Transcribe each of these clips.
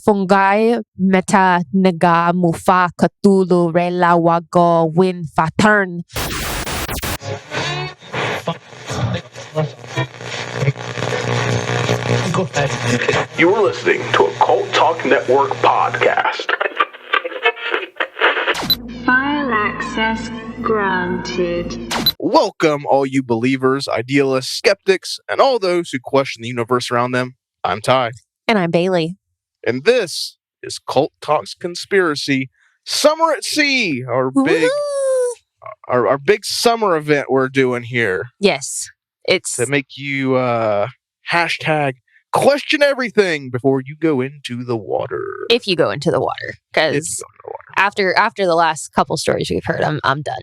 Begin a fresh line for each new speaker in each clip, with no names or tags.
fungi meta naga mufa katulu rela wago win fatern.
You're listening to a Cult Talk Network podcast.
File access granted.
Welcome, all you believers, idealists, skeptics, and all those who question the universe around them. I'm Ty.
And I'm Bailey.
And this is Cult Talks Conspiracy Summer at Sea, our big summer event we're doing here.
Yes. It's
to make you hashtag question everything before you go into the water.
If you go into the water, because after the last couple stories we've heard, I'm done.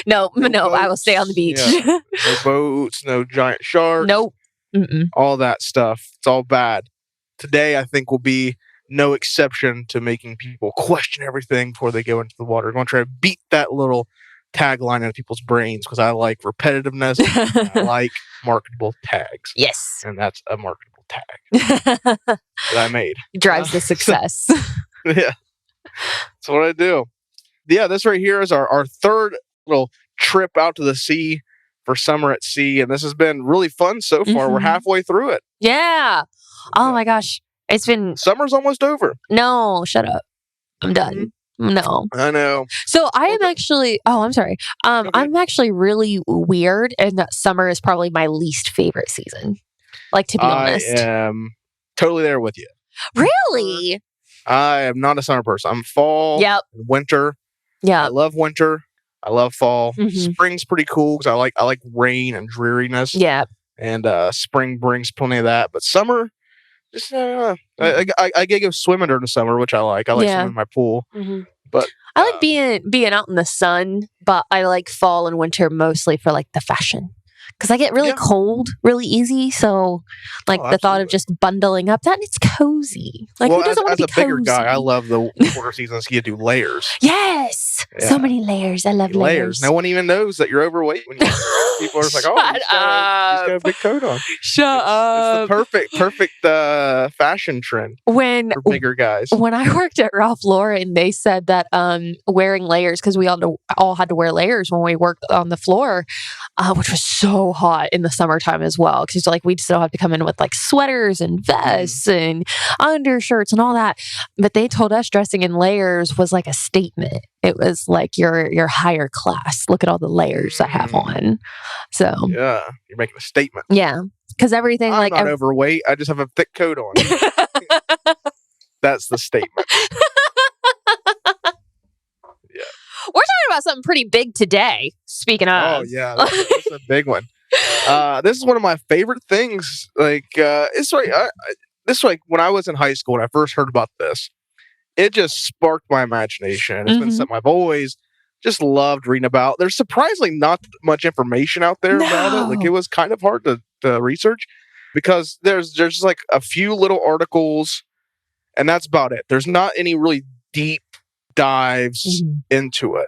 No, boats, I will stay on the beach.
Yeah. No boats, no giant sharks.
Nope. Mm-mm.
All that stuff. It's all bad. Today, I think, will be no exception to making people question everything before they go into the water. I'm going to try to beat that little tagline out of people's brains because I like repetitiveness. And I like marketable tags.
Yes.
And that's a marketable tag that I made.
Drives the success.
Yeah. That's what I do. Yeah, this right here is our third little trip out to the sea for Summer at Sea. And this has been really fun so far. We're halfway through it.
Yeah. Oh my gosh. It's been...
Summer's almost over.
No, shut up. I'm done. No.
I know.
So I am actually... Oh, I'm sorry.
Okay.
I'm actually really weird in that summer is probably my least favorite season. Like, to be honest.
I am totally there with you.
Really?
I am not a summer person. I'm fall, winter.
Yeah.
I love winter. I love fall. Spring's pretty cool because I like rain and dreariness.
Yeah.
And spring brings plenty of that. But summer, just I go swimming during the summer, which I like. I like swimming in my pool. But
I like being out in the sun, but I like fall and winter mostly for like the fashion. Because I get really cold really easy. So like the thought of just bundling up, that it's cozy. Like who doesn't want to be cozy? As a bigger guy,
I love the quarter seasons. You do layers.
Yes. Yeah. So many layers. I love layers.
No one even knows that you're overweight when people are just like, oh, he's got a big coat on.
Shut up.
It's the perfect fashion trend for bigger guys.
When I worked at Ralph Lauren, they said that wearing layers, because we all had to wear layers when we worked on the floor, which was so hot in the summertime as well. Because like we'd still have to come in with like sweaters and vests and undershirts and all that. But they told us dressing in layers was like a statement. It was like you're higher class. Look at all the layers I have on. So
yeah, you're making a statement.
Yeah, because everything
I'm not overweight. I just have a thick coat on. That's the statement. Yeah, we're
talking about something pretty big today. Speaking of,
oh yeah, that's a big one. This is one of my favorite things. Like it's like when I was in high school and I first heard about this. It just sparked my imagination. It's been something I've always just loved reading about. There's surprisingly not much information out there about it. Like it was kind of hard to research because there's just like a few little articles and that's about it. There's not any really deep dives into it.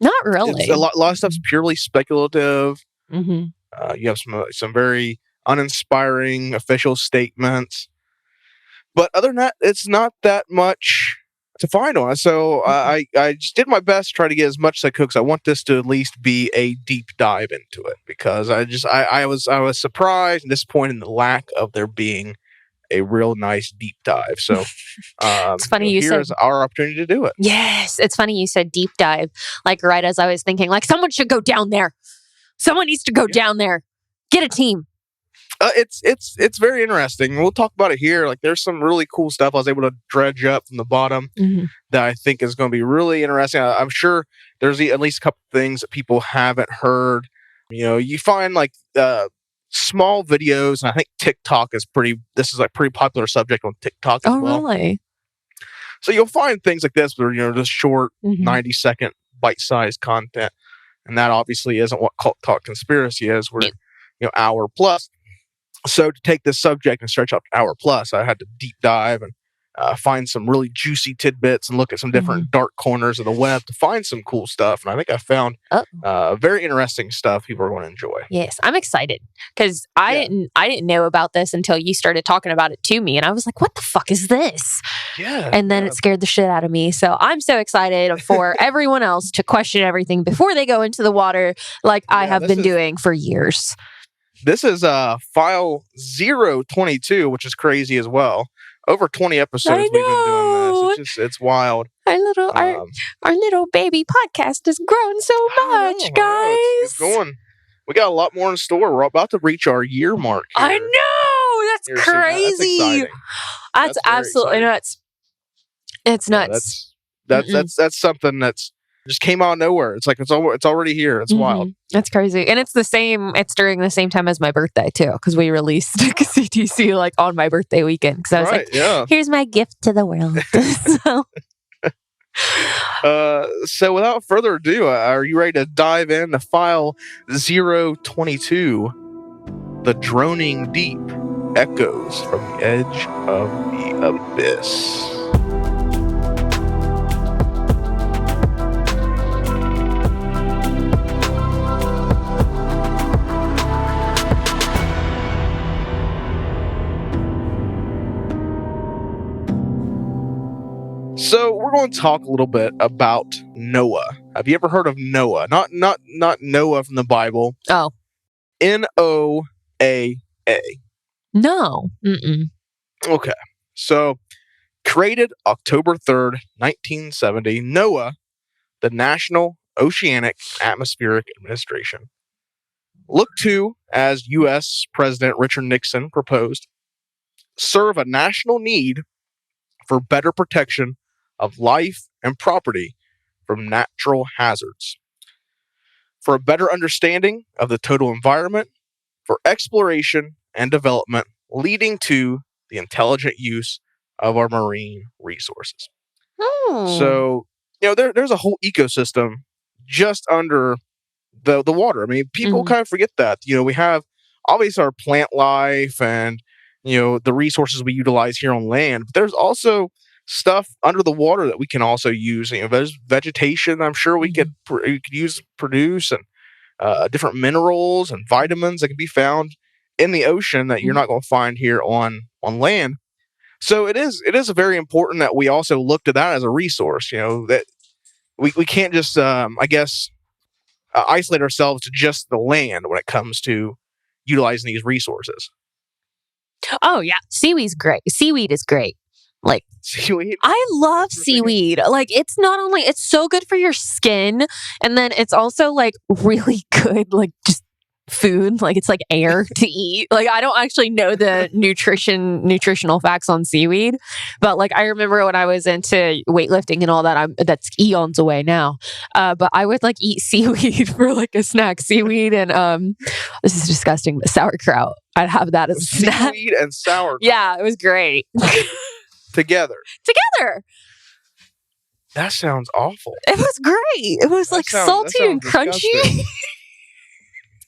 Not really.
A lot of stuff's purely speculative. You have some very uninspiring official statements. But other than that, it's not that much to find on it. So I just did my best to try to get as much as I could because I want this to at least be a deep dive into it because I was surprised and disappointed in the lack of there being a real nice deep dive. So
it's funny you said
here's our opportunity to do it.
Yes, it's funny you said deep dive. Like right as I was thinking, like someone should go down there. Someone needs to go down there. Get a team.
It's very interesting. We'll talk about it here. Like there's some really cool stuff I was able to dredge up from the bottom that I think is going to be really interesting. I'm sure there's at least a couple things that people haven't heard. You know, you find like small videos, and I think TikTok is pretty popular subject on TikTok as well. Oh, really? So you'll find things like this where, just short 90-second bite-sized content. And that obviously isn't what Cult Talk Conspiracy is. We're, hour plus. So to take this subject and stretch out an hour plus, I had to deep dive and find some really juicy tidbits and look at some different dark corners of the web to find some cool stuff. And I think I found very interesting stuff people are going to enjoy.
Yes, I'm excited because I didn't know about this until you started talking about it to me, and I was like, "What the fuck is this?"
Yeah,
and then it scared the shit out of me. So I'm so excited for everyone else to question everything before they go into the water, like I have been doing for years.
This is file 022, which is crazy as well. Over 20 episodes we've been doing this. It's wild.
Our little baby podcast has grown so much, guys.
It's going. We got a lot more in store. We're about to reach our year mark here.
I know. That's crazy. That's absolutely nuts. It's nuts.
That's something that's just came out of nowhere. It's like it's already here. It's wild.
That's crazy. And it's during the same time as my birthday too, because we released CTC like on my birthday weekend. So I was here's my gift to the world.
So without further ado, are you ready to dive into file 022? The droning deep echoes from the edge of the abyss. So we're going to talk a little bit about Noah. Have you ever heard of Noah? Not Noah from the Bible.
Oh.
Noaa.
No. Mm-mm.
Okay. So created October 3rd, 1970, NOAA, the National Oceanic Atmospheric Administration, looked to, as U.S. President Richard Nixon proposed, serve a national need for better protection of life and property from natural hazards, for a better understanding of the total environment, for exploration and development, leading to the intelligent use of our marine resources. So, there's a whole ecosystem just under the water. I mean, people kind of forget that. We have obviously our plant life and, the resources we utilize here on land, but there's also stuff under the water that we can also use. There's vegetation I'm sure we could use to produce, and different minerals and vitamins that can be found in the ocean that you're not going to find here on land. So it is very important that we also look to that as a resource. That we can't just isolate ourselves to just the land when it comes to utilizing these resources.
Oh yeah, seaweed's great. Seaweed is great. Like
seaweed.
I love seaweed. Like it's so good for your skin, and then it's also like really good, like just food. Like it's like air to eat. Like I don't actually know the nutritional facts on seaweed, but like I remember when I was into weightlifting and all that, that's eons away now. But I would like eat seaweed for like a snack. Seaweed and this is disgusting, but sauerkraut. I'd have that as a snack.
Seaweed and sauerkraut.
Yeah, it was great.
Together. That sounds awful.
It was great. It was like salty and crunchy.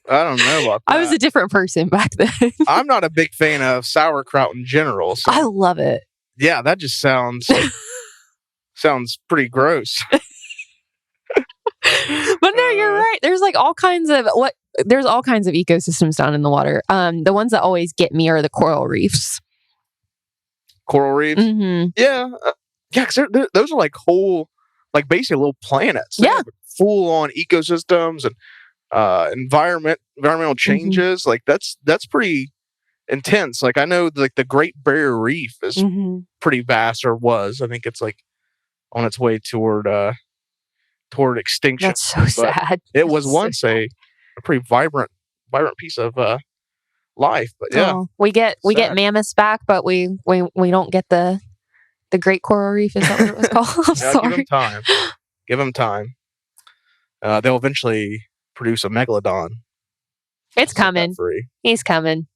I don't know about that.
I was a different person back then.
I'm not a big fan of sauerkraut in general. So
I love it.
Yeah, that just sounds pretty gross.
But no, you're right. There's like all kinds of ecosystems down in the water. The ones that always get me are the coral reefs.
Coral reefs?
Mm-hmm.
Yeah. Because those are like whole, like basically little planets.
Yeah.
Full on ecosystems and environmental changes. Like that's pretty intense. Like I know like the Great Barrier Reef is pretty vast, or was. I think it's like on its way toward extinction.
That's so sad.
It was once a pretty vibrant piece of life. But yeah,
we get mammoths back, but we don't get the Great Coral Reef. Is that what it was called? I'm sorry.
Give them time. They'll eventually produce a megalodon.
It's coming. He's coming.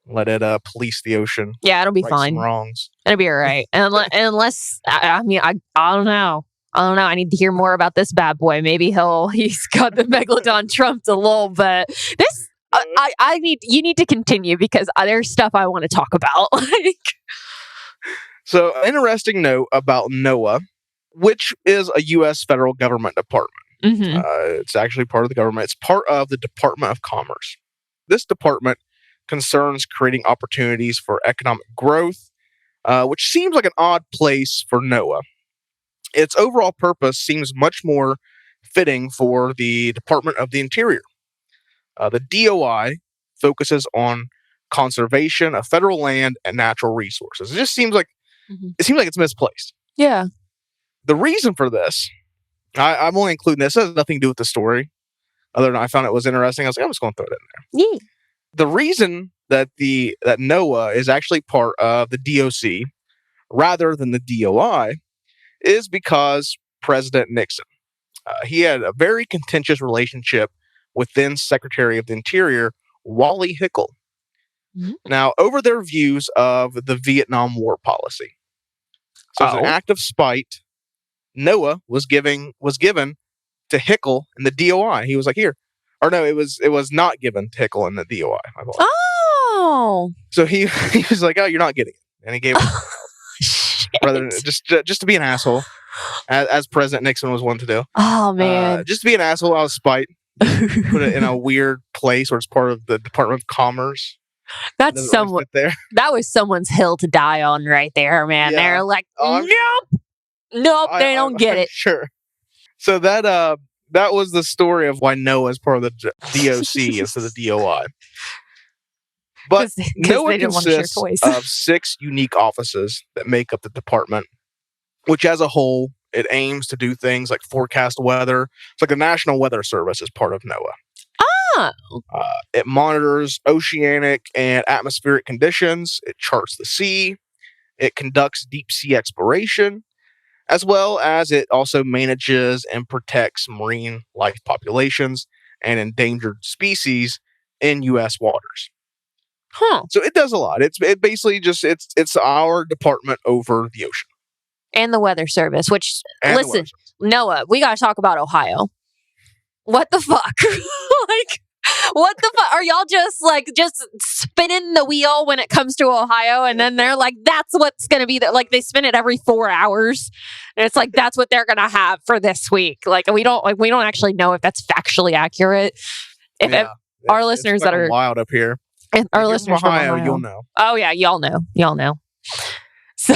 Let it police the ocean.
Yeah, it'll be fine.
Some wrongs.
It'll be all right. Unless I don't know. I need to hear more about this bad boy. Maybe he's got the megalodon trumped a little bit. This you need to continue because there's stuff I want to talk about.
So, an interesting note about NOAA, which is a U.S. federal government department.
Mm-hmm.
It's actually part of the government. It's part of the Department of Commerce. This department concerns creating opportunities for economic growth, which seems like an odd place for NOAA. Its overall purpose seems much more fitting for the Department of the Interior. The DOI focuses on conservation of federal land and natural resources. It just seems like it's misplaced.
Yeah.
The reason for this, I'm only including this. It has nothing to do with the story, other than I found it was interesting. I was like, I'm just going to throw it in there.
Yeah.
The reason that NOAA is actually part of the DOC rather than the DOI is because President Nixon. He had a very contentious relationship with then Secretary of the Interior, Wally Hickel.
Mm-hmm.
Now, over their views of the Vietnam War policy. So as an act of spite, NOAA was given to Hickel and the DOI. He was like, here. Or no, it was not given to Hickel and the DOI.
Oh.
So he was like, oh, you're not getting it. And he gave it rather than just to be an asshole, as President Nixon was one to do.
Oh, man.
Just to be an asshole out of spite. Put it in a weird place where it's part of the Department of Commerce.
That was someone's hill to die on right there, man.
Yeah.
They're like, nope, they don't get it.
Sure. So that was the story of why NOAA is part of the DOC instead of the DOI. But NOAA consists of 6 unique offices that make up the department, which as a whole, it aims to do things like forecast weather. It's like the National Weather Service is part of NOAA. It monitors oceanic and atmospheric conditions. It charts the sea. It conducts deep sea exploration, as well as it also manages and protects marine life populations and endangered species in U.S. waters. So it does a lot. It basically just it's our department over the ocean.
And the Weather Service, which, listen, Noah, we got to talk about Ohio. What the fuck? What the fuck? Are y'all just spinning the wheel when it comes to Ohio? And then they're like, that's what's going to be there. Like, they spin it every 4 hours. And it's like, that's what they're going to have for this week. Like, we don't actually know if that's factually accurate. If our listeners that are
wild up here,
and our listeners
from Ohio,
from Ohio,
you'll know.
Oh, yeah. Y'all know. So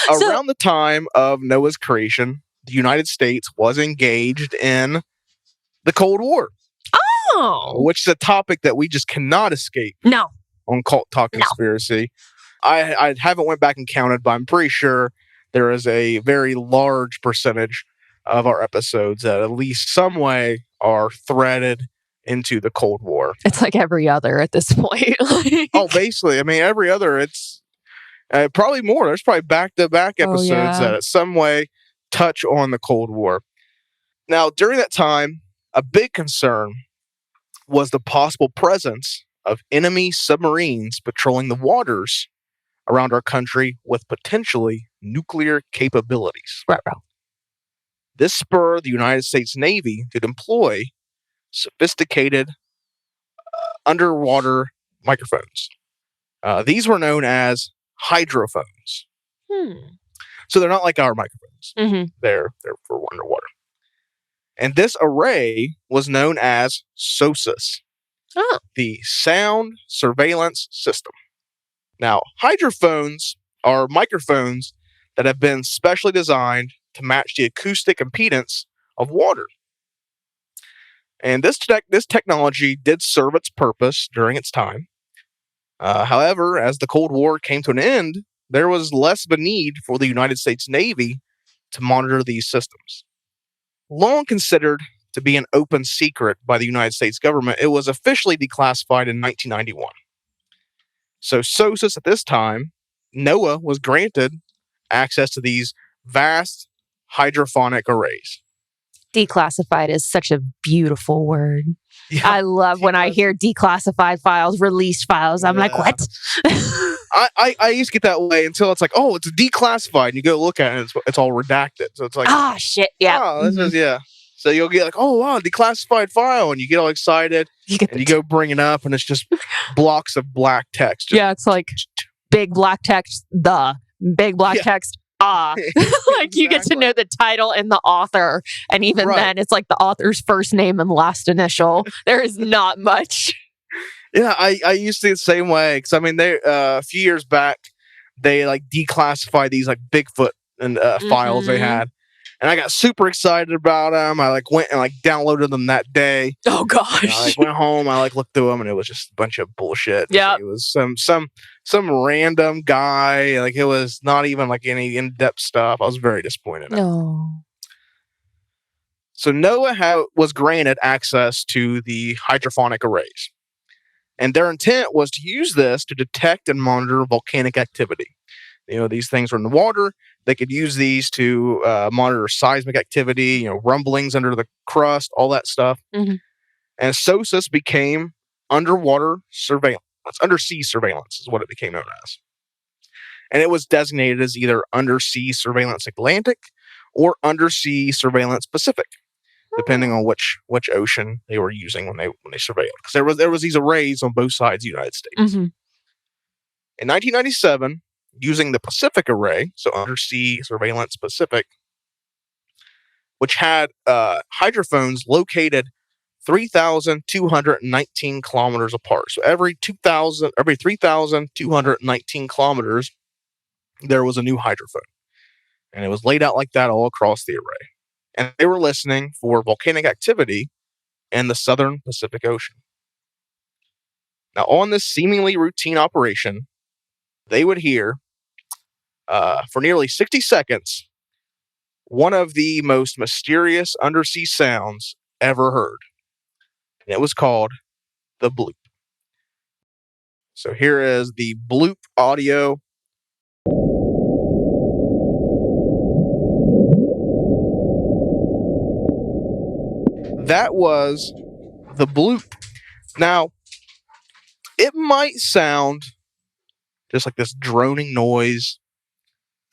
around the time of NOAA's creation, the United States was engaged in the Cold War.
Oh,
which is a topic that we just cannot escape.
No.
On Cult Talk Conspiracy. No. I haven't went back and counted, but I'm pretty sure there is a very large percentage of our episodes that at least some way are threaded into the Cold War.
It's like every other at this point.
Oh, basically. I mean, every other, it's probably more. There's probably back-to-back episodes that in some way touch on the Cold War. Now, during that time, a big concern was the possible presence of enemy submarines patrolling the waters around our country with potentially nuclear capabilities.
Right.
This spurred the United States Navy to employ sophisticated underwater microphones. These were known as hydrophones. So they're not like our microphones.
Mm-hmm.
They're for underwater. And this array was known as SOSUS, the Sound Surveillance System. Now, hydrophones are microphones that have been specially designed to match the acoustic impedance of water. And this technology did serve its purpose during its time. However, as the Cold War came to an end, there was less of a need for the United States Navy to monitor these systems. Long considered to be an open secret by the United States government, it was officially declassified in 1991. So SOSUS at this time, NOAA was granted access to these vast hydrophonic arrays.
Declassified is such a beautiful word.
Yeah,
I love when I hear declassified files, released files. I'm like, what?
I used to get that way until it's like, oh, it's declassified. And you go look at it, it's all redacted. So it's like,
shit, yeah.
Oh, this is, yeah. So you'll get like, oh, wow, declassified file. And you get all excited. And you go bring it up and it's just blocks of black text.
Yeah, it's like big black text, big black
Yeah.
text. Like you get to know the title and the author, and even then it's like the author's first name and last initial. There is not much.
Yeah, I used to be the same way, because I mean, they a few years back they like declassified these like Bigfoot and files they had, and I got super excited about them. I like went and like downloaded them that day.
Oh gosh!
And I like went home. I like looked through them, and it was just a bunch of bullshit.
Yeah,
it was some random guy. Like it was not even like any in-depth stuff. I was very disappointed.
No.
So NOAA was granted access to the hydrophonic arrays, and their intent was to use this to detect and monitor volcanic activity. You know, these things are in the water. They could use these to monitor seismic activity, you know, rumblings under the crust, all that stuff. And SOSUS became underwater surveillance. Undersea surveillance is what it became known as. And it was designated as either Undersea Surveillance Atlantic or Undersea Surveillance Pacific, depending on which ocean they were using when they surveilled. Because there was these arrays on both sides of the United States. In 1997, using the Pacific Array, so Undersea Surveillance Pacific, which had hydrophones located 3,219 kilometers apart. So every 3,219 kilometers, there was a new hydrophone. And it was laid out like that all across the array. And they were listening for volcanic activity in the southern Pacific Ocean. Now, on this seemingly routine operation, they would hear, for nearly 60 seconds, one of the most mysterious undersea sounds ever heard. And it was called the bloop. So here is the bloop audio. That was the bloop. Now, it might sound just like this droning noise.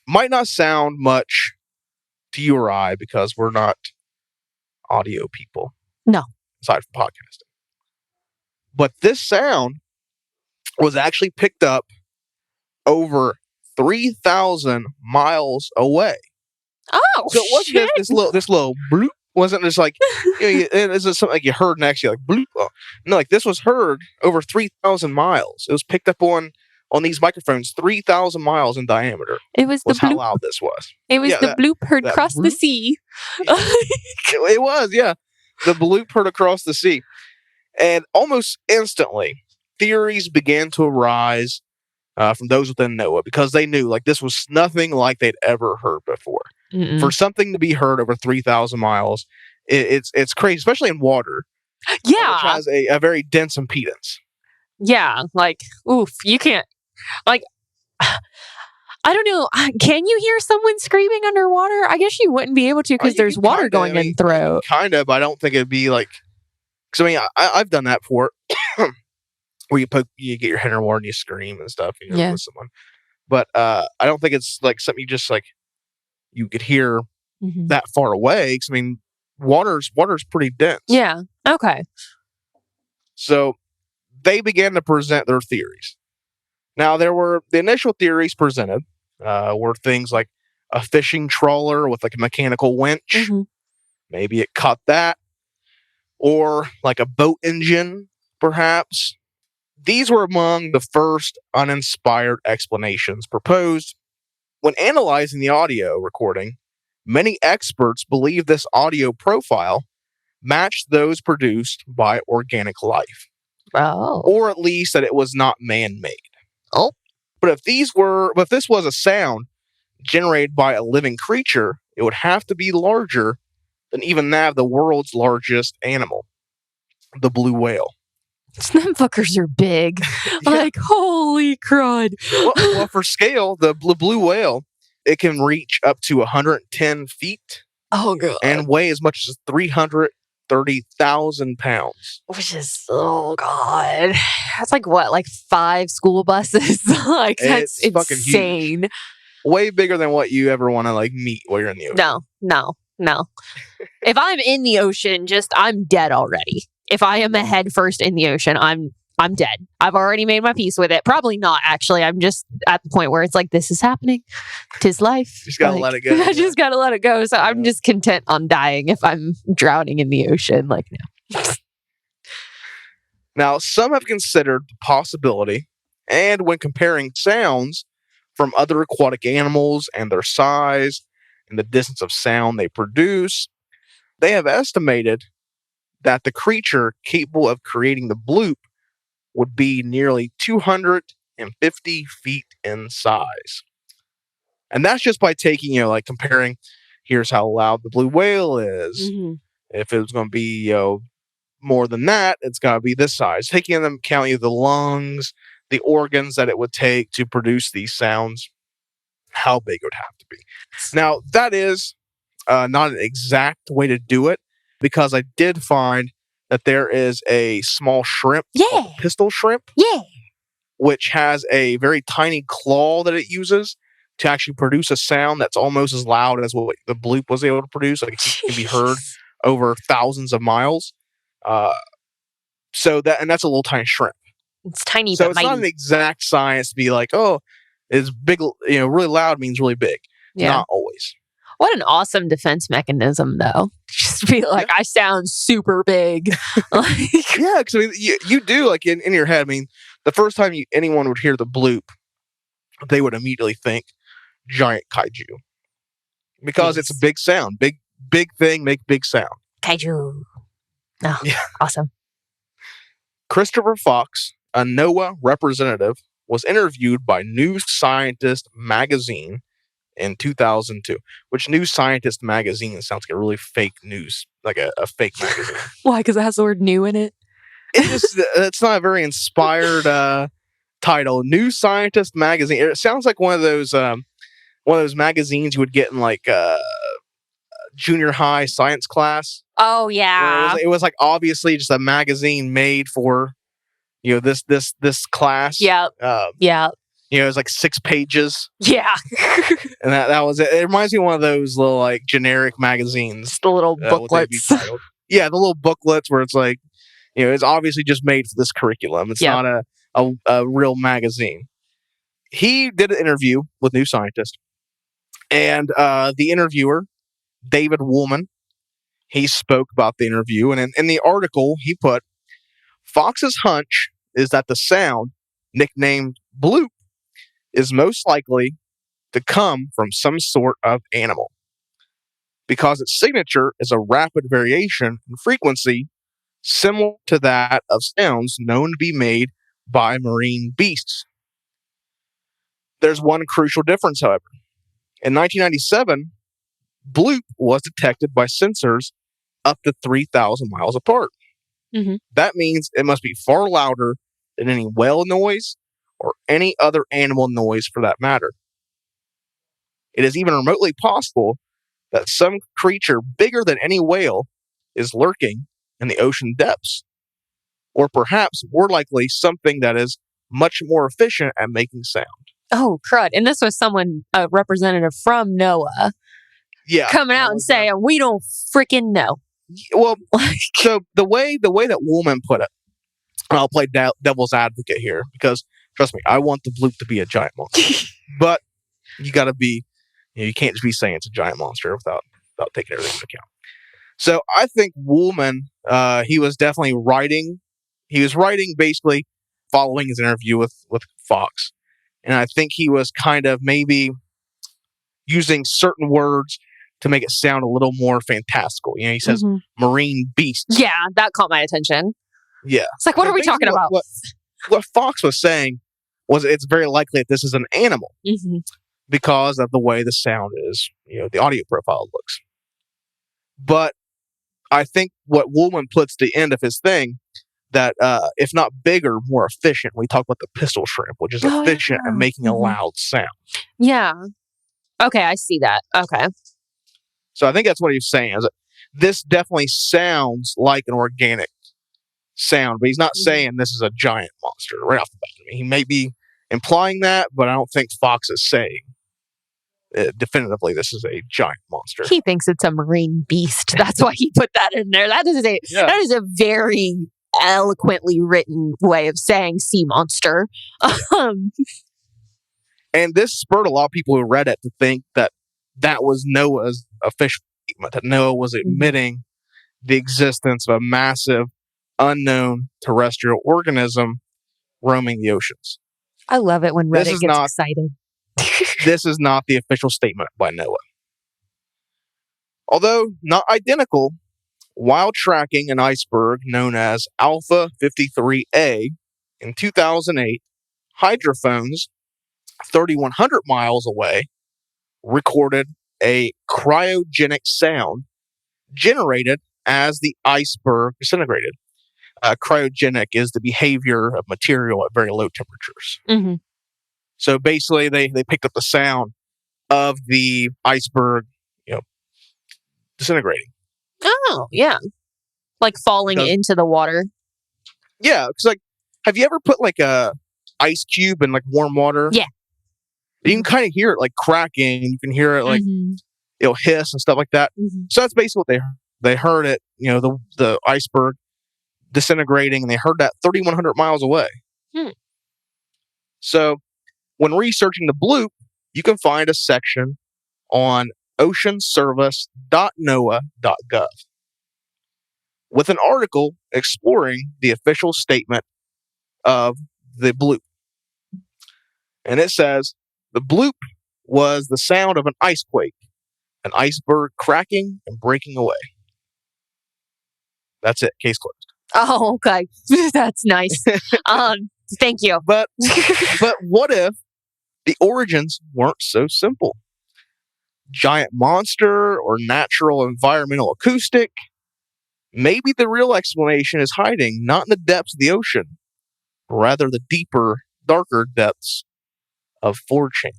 Might not sound much to you or I, because we're not audio people.
No.
Aside from podcasting. But this sound was actually picked up over 3,000 miles away.
Oh,
so it wasn't this little bloop. Wasn't just like, it's just something like you heard next to you, like bloop. Oh. No, like this was heard over 3,000 miles. It was picked up on these microphones 3,000 miles in diameter.
It was
how loud this was.
It was the bloop heard across the sea.
It was, yeah. The bloop heard across the sea. And almost instantly, theories began to arise from those within NOAA, because they knew like this was nothing like they'd ever heard before. For something to be heard over 3,000 miles, it's crazy, especially in water.
Yeah.
Which has a very dense impedance.
Yeah, like, oof, you can't, like, I don't know, can you hear someone screaming underwater? I guess you wouldn't be able to, because there's water going in through.
Kind of, but I don't think it'd be like, because I mean, I've done that before, where you get your head in water and you scream and stuff, with someone. But I don't think it's like something you just like, you could hear that far away. Because I mean, water's pretty dense.
Yeah. Okay.
So they began to present their theories. Now, the initial theories presented were things like a fishing trawler with like a mechanical winch. Maybe it caught that. Or like a boat engine, perhaps. These were among the first uninspired explanations proposed. When analyzing the audio recording, many experts believe this audio profile matched those produced by organic life.
Oh.
Or at least that it was not man-made.
Oh.
But if this was a sound generated by a living creature, it would have to be larger than even that of the world's largest animal, the blue whale.
Them fuckers are big. Like, holy crud.
Well, for scale, the blue whale, it can reach up to 110 feet.
Oh, God.
And weigh as much as 330,000 pounds.
Which is, oh, God. That's like what? Like 5 school buses? Like, that's insane.
Huge. Way bigger than what you ever want to like meet while you're in the ocean.
No. If I'm in the ocean, I'm dead already. If I am head first in the ocean, I'm I'm dead. I've already made my peace with it. Probably not, actually. I'm just at the point where it's like, this is happening. 'Tis life.
Just gotta let it go.
I just gotta let it go. So I'm just content on dying if I'm drowning in the ocean. Like, no.
Now, some have considered the possibility, and when comparing sounds from other aquatic animals and their size and the distance of sound they produce, they have estimated that the creature capable of creating the bloop would be nearly 250 feet in size. And that's just by taking, like comparing, here's how loud the blue whale is.
Mhm.
If it was going to be, more than that, it's got to be this size. Taking into account the lungs, the organs that it would take to produce these sounds, how big it would have to be. Now, that is not an exact way to do it, because I did find that there is a small shrimp, called the pistol shrimp, which has a very tiny claw that it uses to actually produce a sound that's almost as loud as what the bloop was able to produce. Like, it can be heard over thousands of miles. And that's a little tiny shrimp.
It's tiny,
So
but
it's
mighty.
not an exact science to be like, oh, it's big, really loud means really big.
Yeah.
Not always.
What an awesome defense mechanism, though. Just be like, I sound super big. Like,
Yeah, because you do, like, in your head. I mean, the first time anyone would hear the bloop, they would immediately think giant kaiju, because it's a big sound, big thing, make big sound.
kaiju. Oh,
Yeah.
awesome.
Christopher Fox, a NOAA representative, was interviewed by New Scientist magazine in 2002, which New Scientist magazine sounds like a really fake news, like a fake magazine.
Why? Because it has the word new in it?
It's not a very inspired title. New Scientist magazine. It sounds like one of those magazines you would get in like junior high science class.
Oh, yeah.
It was like obviously just a magazine made for this class.
Yeah. Yeah.
It was like 6 pages,
Yeah.
and that was it. It reminds me of one of those little like generic magazines.
Just the little
what they'd be
booklets.
titled. Yeah, the little booklets where it's like, it's obviously just made for this curriculum. It's not a real magazine. He did an interview with New Scientist, and the interviewer, David Woolman, he spoke about the interview, and in the article he put, Fox's hunch is that the sound, nicknamed bloop, is most likely to come from some sort of animal, because its signature is a rapid variation in frequency similar to that of sounds known to be made by marine beasts. There's one crucial difference, however. In 1997, bloop was detected by sensors up to 3,000 miles apart.
Mhm.
That means it must be far louder than any whale noise or any other animal noise for that matter. It is even remotely possible that some creature bigger than any whale is lurking in the ocean depths, or perhaps more likely something that is much more efficient at making sound.
Oh, crud. And this was a representative from NOAA,
Yeah,
coming out and saying, we don't freaking know.
Well, so the way that Woolman put it, and I'll play devil's advocate here, because trust me, I want the bloop to be a giant monster, but you got to be, you can't just be saying it's a giant monster without taking everything into account. So I think Woolman, he was definitely writing. He was writing basically following his interview with Fox, and I think he was kind of maybe using certain words to make it sound a little more fantastical. He says marine beasts.
Yeah, that caught my attention.
Yeah.
It's like, what are we talking about?
What Fox was saying was it's very likely that this is an animal because of the way the sound is, the audio profile looks. But I think what Woolman puts the end of his thing, that if not bigger, more efficient. We talk about the pistol shrimp, which is efficient at making a loud sound.
Yeah. Okay, I see that. Okay.
So I think that's what he's saying, is that this definitely sounds like an organic sound, but he's not saying this is a giant monster right off the bat. I mean, he may be implying that, but I don't think Fox is saying definitively this is a giant monster.
He thinks it's a marine beast. That's why he put that in there. That is a very eloquently written way of saying sea monster.
And this spurred a lot of people who read it to think that was Noah's official statement, that Noah was admitting the existence of a massive, unknown terrestrial organism roaming the oceans.
I love it when Reddit gets excited.
This is not the official statement by Noah. Although not identical, while tracking an iceberg known as Alpha 53A in 2008, hydrophones 3,100 miles away recorded a cryogenic sound generated as the iceberg disintegrated. Cryogenic is the behavior of material at very low temperatures.
Mm-hmm.
So basically, they picked up the sound of the iceberg, disintegrating.
Oh, yeah. Like falling into the water.
Yeah, because have you ever put a ice cube in warm water?
Yeah.
You can kind of hear it cracking. You can hear it it'll hiss and stuff like that.
Mm-hmm.
So that's basically what they heard it. The iceberg disintegrating, and they heard that 3,100 miles away. So when researching the bloop, you can find a section on oceanservice.noaa.gov with an article exploring the official statement of the bloop. And it says, the bloop was the sound of an icequake, an iceberg cracking and breaking away. That's it. Case closed.
Oh, okay. That's nice. Thank you.
But what if the origins weren't so simple? Giant monster or natural environmental acoustic? Maybe the real explanation is hiding not in the depths of the ocean, but rather the deeper, darker depths of 4chan.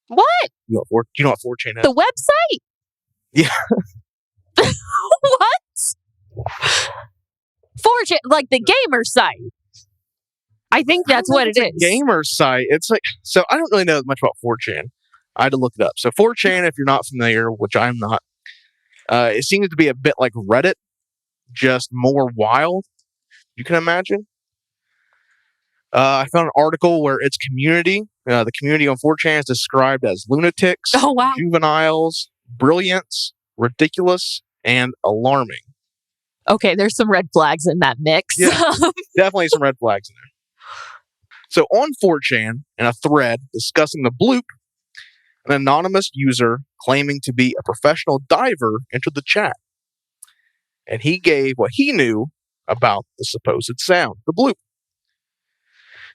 What?
You know what 4chan is?
The website?
Yeah.
What? 4chan, like the gamer site. I think that's what it is.
Gamer site. It's so I don't really know much about 4chan. I had to look it up. So 4chan, if you're not familiar, which I'm not, it seems to be a bit like Reddit, just more wild, you can imagine. I found an article where its community, the community on 4chan is described as lunatics, juveniles, brilliance, ridiculous, and alarming.
Okay, there's some red flags in that mix.
Yeah, definitely some red flags in there. So on 4chan, in a thread discussing the bloop, an anonymous user claiming to be a professional diver entered the chat. And he gave what he knew about the supposed sound, the bloop.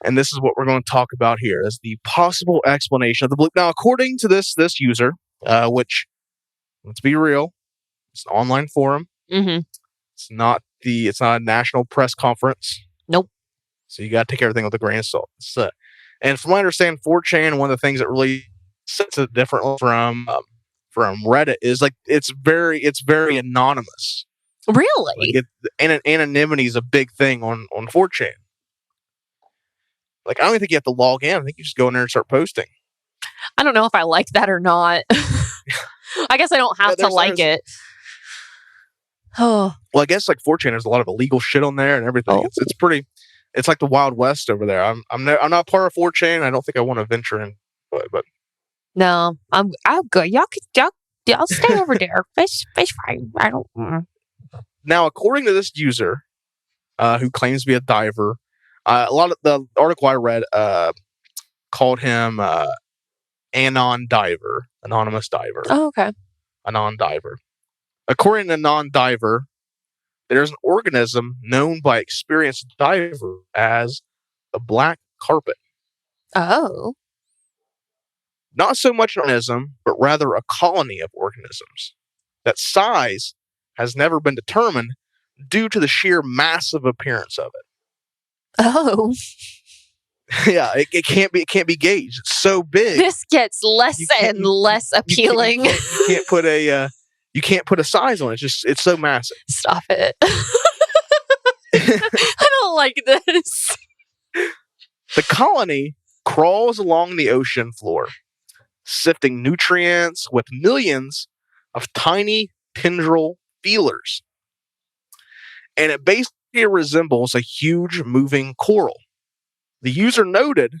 And this is what we're going to talk about here as the possible explanation of the bloop. Now, according to this user, which, let's be real, it's an online forum.
Mm-hmm.
It's not a national press conference.
Nope.
So you got to take everything with a grain of salt. And from what I understand, 4chan, one of the things that really sets it differently from Reddit is it's very anonymous.
Really?
Anonymity is a big thing on 4chan. I don't even think you have to log in. I think you just go in there and start posting.
I don't know if I like that or not. I guess I don't have to like it. Oh.
Well, I guess 4chan, there's a lot of illegal shit on there and everything. Oh. It's pretty. It's like the Wild West over there. I'm not part of 4chan. I don't think I want to venture in, but
no, I'm good. Y'all stay over there. It's fine. I don't.
Now, according to this user, who claims to be a diver, a lot of the article I read called him anonymous diver.
Oh, okay.
Anon diver. According to non-diver, there's an organism known by experienced divers as the black carpet.
Oh.
Not so much an organism, but rather a colony of organisms. That size has never been determined due to the sheer massive appearance of it.
Oh.
Yeah, it can't be gauged. It's so big.
This gets less and less appealing.
You can't put a size on it. It's so massive.
Stop it. I don't like this.
The colony crawls along the ocean floor, sifting nutrients with millions of tiny tendril feelers. and it basically resembles a huge moving coral. The user noted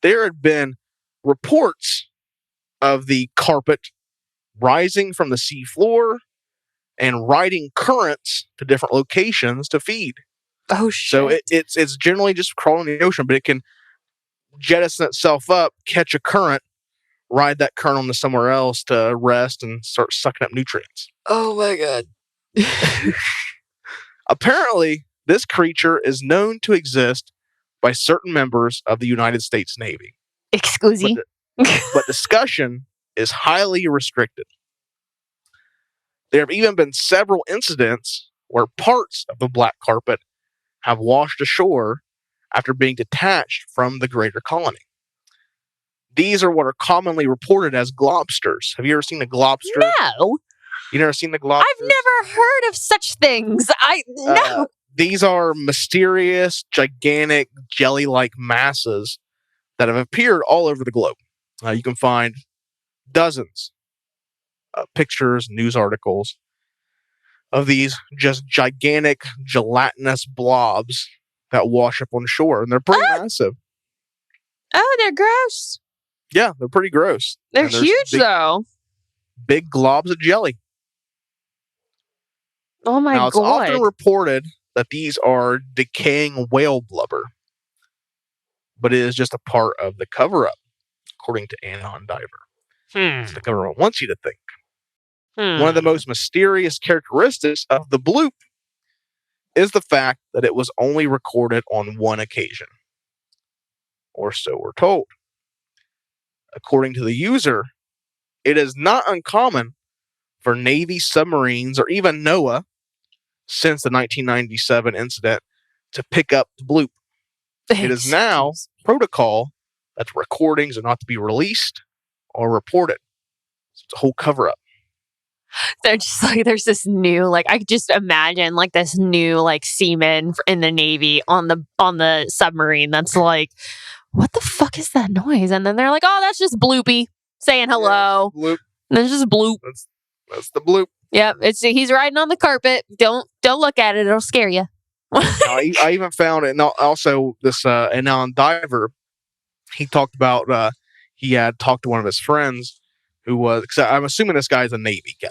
there had been reports of the carpet rising from the sea floor and riding currents to different locations to feed.
Oh shit!
So it's generally just crawling in the ocean, but it can jettison itself up, catch a current, ride that current on to somewhere else to rest and start sucking up nutrients.
Oh my god!
Apparently, this creature is known to exist by certain members of the United States Navy.
Excuse me.
But discussion is highly restricted. There have even been several incidents where parts of the black carpet have washed ashore after being detached from the greater colony. These are what are commonly reported as globsters. Have you ever seen a globster?
No.
You never seen the globster?
I've never heard of such things. No.
These are mysterious, gigantic, jelly-like masses that have appeared all over the globe. You can find dozens of pictures, news articles of these just gigantic, gelatinous blobs that wash up on shore, and they're pretty massive.
Oh, they're gross.
Yeah, they're pretty gross.
They're huge, though.
Big globs of jelly.
Oh my
Now, it's
god.
often reported that these are decaying whale blubber, but it is just a part of the cover-up, according to Anon Diver. It's the cover-up wants you to think. One of the most mysterious characteristics of the bloop is the fact that it was only recorded on one occasion, or so we're told. According to the user, it is not uncommon for Navy submarines or even NOAA, since the 1997 incident, to pick up the bloop. It is now protocol that the recordings are not to be released or reported. It's a whole cover-up.
They're just like, there's this new, like, I could just imagine like this new like seaman in the Navy on the submarine that's like, what the fuck is that noise? And then they're like, oh, that's just Bloopy saying hello.
Yeah, bloop.
And it's just Bloop.
That's the bloop.
Yep, he's riding on the carpet. Don't look at it; it'll scare you.
I even found it. And also, this Anon Diver, he talked about he had talked to one of his friends who was. Cause I'm assuming this guy's a Navy guy.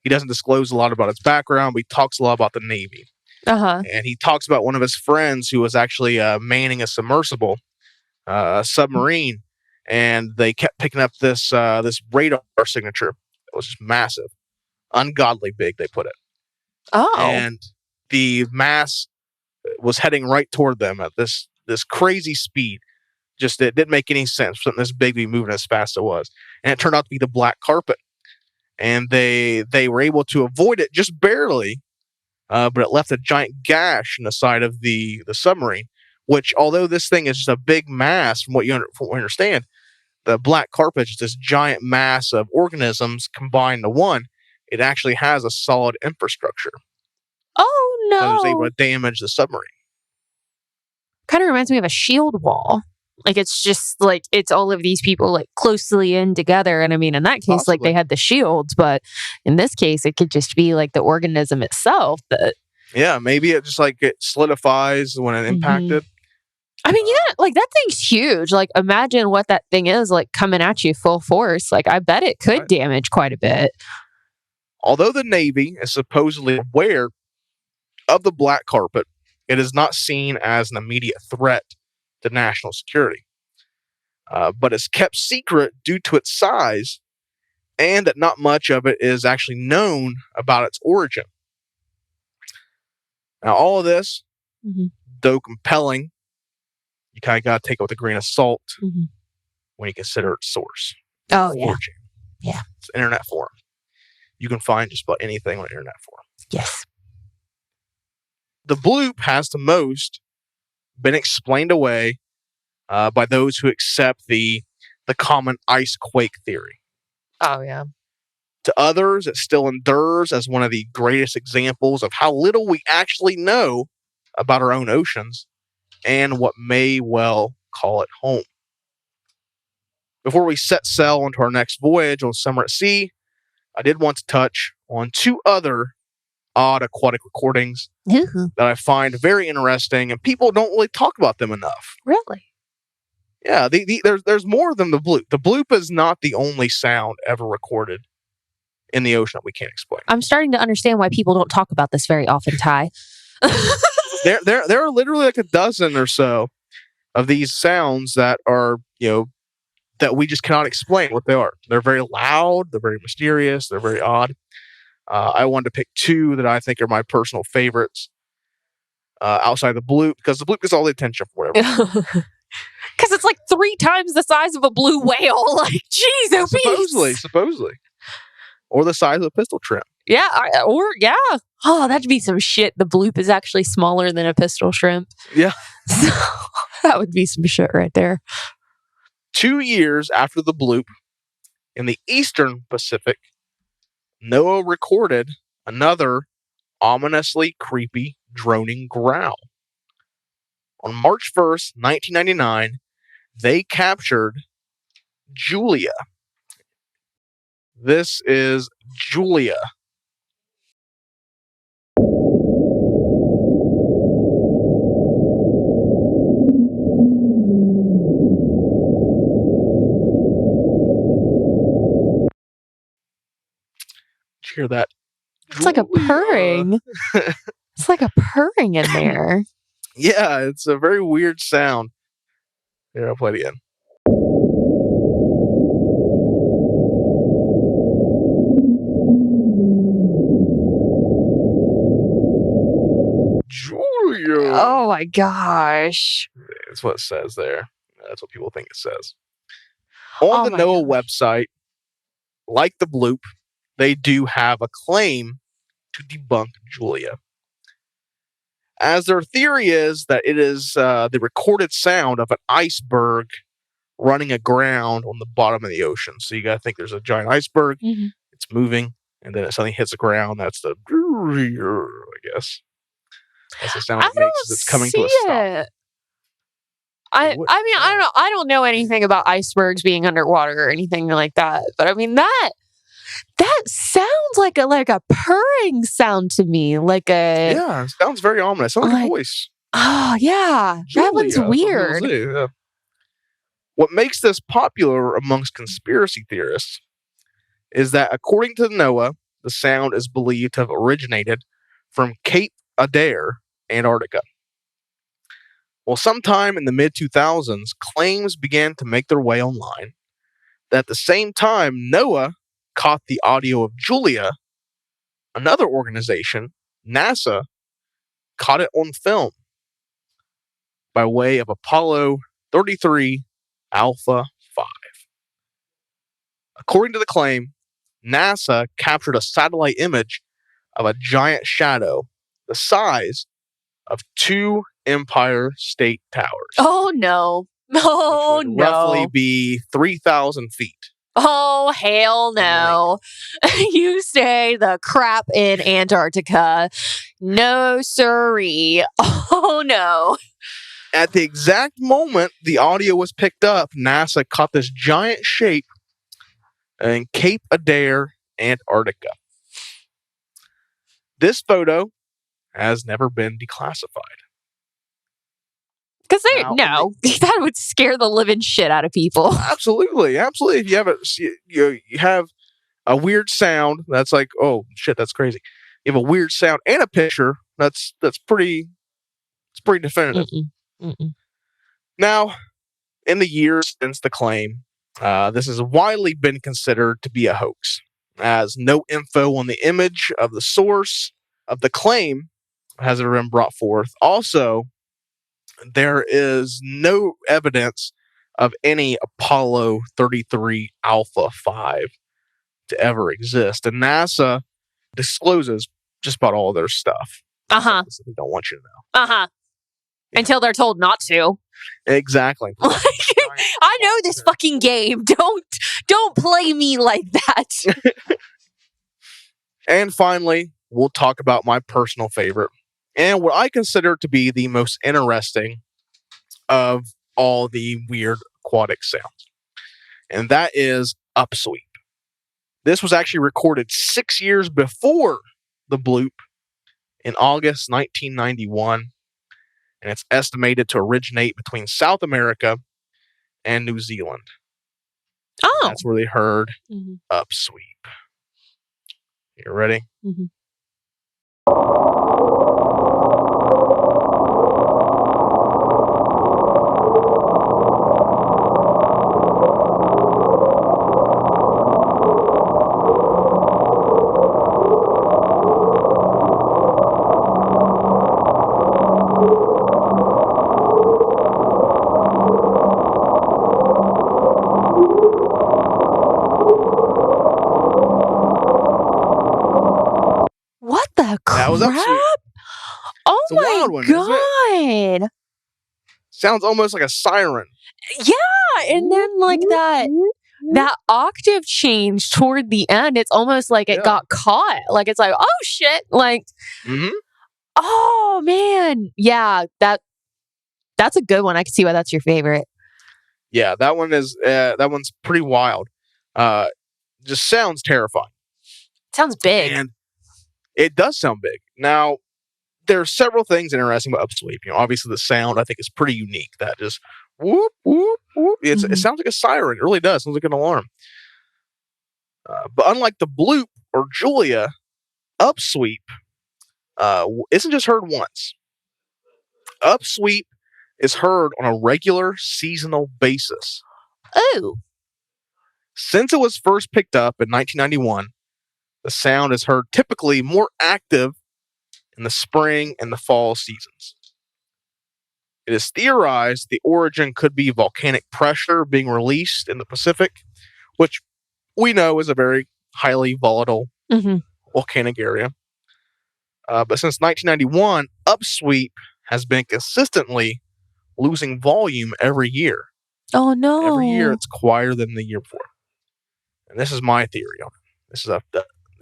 He doesn't disclose a lot about his background, but he talks a lot about the Navy. And he talks about one of his friends who was actually manning a submersible, a submarine, and they kept picking up this radar signature. It was just massive, ungodly big. They put it.
Oh.
And the mass was heading right toward them at this crazy speed. Just it didn't make any sense for something this big to be moving as fast as it was. And it turned out to be the black carpet. And they were able to avoid it just barely, but it left a giant gash in the side of the submarine, which, although this thing is just a big mass from what you understand, the black carpet is this giant mass of organisms combined to one. It actually has a solid infrastructure.
Oh, no.
That was able to damage the submarine.
Kind of reminds me of a shield wall. Like, it's just like, it's all of these people like closely in together. And I mean, in that case,
Possibly.
like they had the shields, but in this case, it could just be like the organism itself that.
Yeah, maybe it just like it solidifies when it impacted.
I mean, yeah, like that thing's huge. Like, imagine what that thing is like coming at you full force. Like, I bet it could damage quite a bit.
Although the Navy is supposedly aware of the black carpet, it is not seen as an immediate threat to national security. But it's kept secret due to its size and that not much of it is actually known about its origin. Now, all of this, though compelling, you kind of got to take it with a grain of salt when you consider its source.
Oh, yeah.
4chan.
Yeah.
It's an internet forum. You can find just about anything on an internet forum.
Yes.
The bloop has the most been explained away by those who accept the common ice quake theory.
Oh, yeah.
To others, it still endures as one of the greatest examples of how little we actually know about our own oceans and what may well call it home. Before we set sail onto our next voyage on Summer at Sea, I did want to touch on two other odd aquatic recordings that I find very interesting, and people don't really talk about them enough.
Really?
Yeah, there's more than the bloop. The bloop is not the only sound ever recorded in the ocean that we can't explain.
I'm starting to understand why people don't talk about this very often, Ty.
There are literally like a dozen or so of these sounds that are, that we just cannot explain what they are. They're very loud, they're very mysterious, they're very odd. I wanted to pick two that I think are my personal favorites outside the bloop, because the bloop gets all the attention for whatever.
Because it's like 3 times the size of a blue whale. Like, jeez, obese.
Supposedly. Or the size of a pistol trim.
Yeah, Oh, that'd be some shit. The bloop is actually smaller than a pistol shrimp.
Yeah.
So, that would be some shit right there.
2 years after the bloop, in the eastern Pacific, NOAA recorded another ominously creepy droning growl. On March 1st, 1999, they captured Julia. This is Julia. Did you hear that?
It's like a purring. It's like a purring in there.
Yeah, it's a very weird sound. Here, I'll play it again. Julia.
Oh my gosh.
That's what it says there. That's what people think it says. On the NOAA website, like the bloop, they do have a claim to debunk Julia, as their theory is that it is the recorded sound of an iceberg running aground on the bottom of the ocean. So you got to think there's a giant iceberg, it's moving, and then if something hits the ground, that's the, I guess. That's the sound it makes as it's coming to a stop.
I mean, I don't know. I don't know anything about icebergs being underwater or anything like that. But I mean, that sounds like a purring sound to me.
Yeah, it sounds very ominous. Sounds like a voice.
Oh, yeah. That one's weird.
Yeah. What makes this popular amongst conspiracy theorists is that, according to NOAA, the sound is believed to have originated from Cape Adare, Antarctica. Well, sometime in the mid-2000s, claims began to make their way online that at the same time NOAA caught the audio of Julia, another organization, NASA, caught it on film by way of Apollo 33 Alpha 5. According to the claim, NASA captured a satellite image of a giant shadow the size of 2 Empire State Towers.
Oh, no. Oh, no.
Roughly be 3,000 feet.
Oh, hell no. You say the crap in Antarctica. No, sirree. Oh, no.
At the exact moment the audio was picked up, NASA caught this giant shape in Cape Adare, Antarctica. This photo has never been declassified.
Because that would scare the living shit out of people.
Absolutely. If you have a weird sound, that's like, oh shit, that's crazy. You have a weird sound and a picture, that's pretty definitive. Now, in the years since the claim, this has widely been considered to be a hoax, as no info on the image of the source of the claim has ever been brought forth. Also, there is no evidence of any Apollo 33 Alpha 5 to ever exist. And NASA discloses just about all their stuff. They don't want you to know.
Until they're told not to.
Exactly.
I know this fucking game. Don't play me like that.
And finally, we'll talk about my personal favorite, and what I consider to be the most interesting of all the weird aquatic sounds. And that is upsweep. This was actually recorded 6 years before the bloop in August 1991, and it's estimated to originate between South America and New Zealand.
Oh.
That's where they heard
Mm-hmm.
upsweep. You ready?
Mm-hmm. What the crap?
That was upsweep.
Oh
It's a wild one, isn't
God.
Sounds almost like a siren.
Yeah, and then like that octave change toward the end, it's almost like it got caught. Like it's like, oh shit. Like, oh man. Yeah, that's a good one. I can see why that's your favorite.
Yeah, that one's pretty wild. Just sounds terrifying.
Sounds big.
And it does sound big. Now, there are several things interesting about upsweep. Obviously the sound I think is pretty unique. That just whoop whoop whoop. It sounds like a siren. It really does. Sounds like an alarm. But unlike the bloop or Julia, upsweep isn't just heard once. Upsweep is heard on a regular seasonal basis.
Oh.
Since it was first picked up in 1991, the sound is heard typically more active in the spring and the fall seasons. It is theorized the origin could be volcanic pressure being released in the Pacific, which we know is a very highly volatile volcanic area. But since 1991, upsweep has been consistently losing volume every year.
Oh no!
Every year it's quieter than the year before. And this is my theory on it. This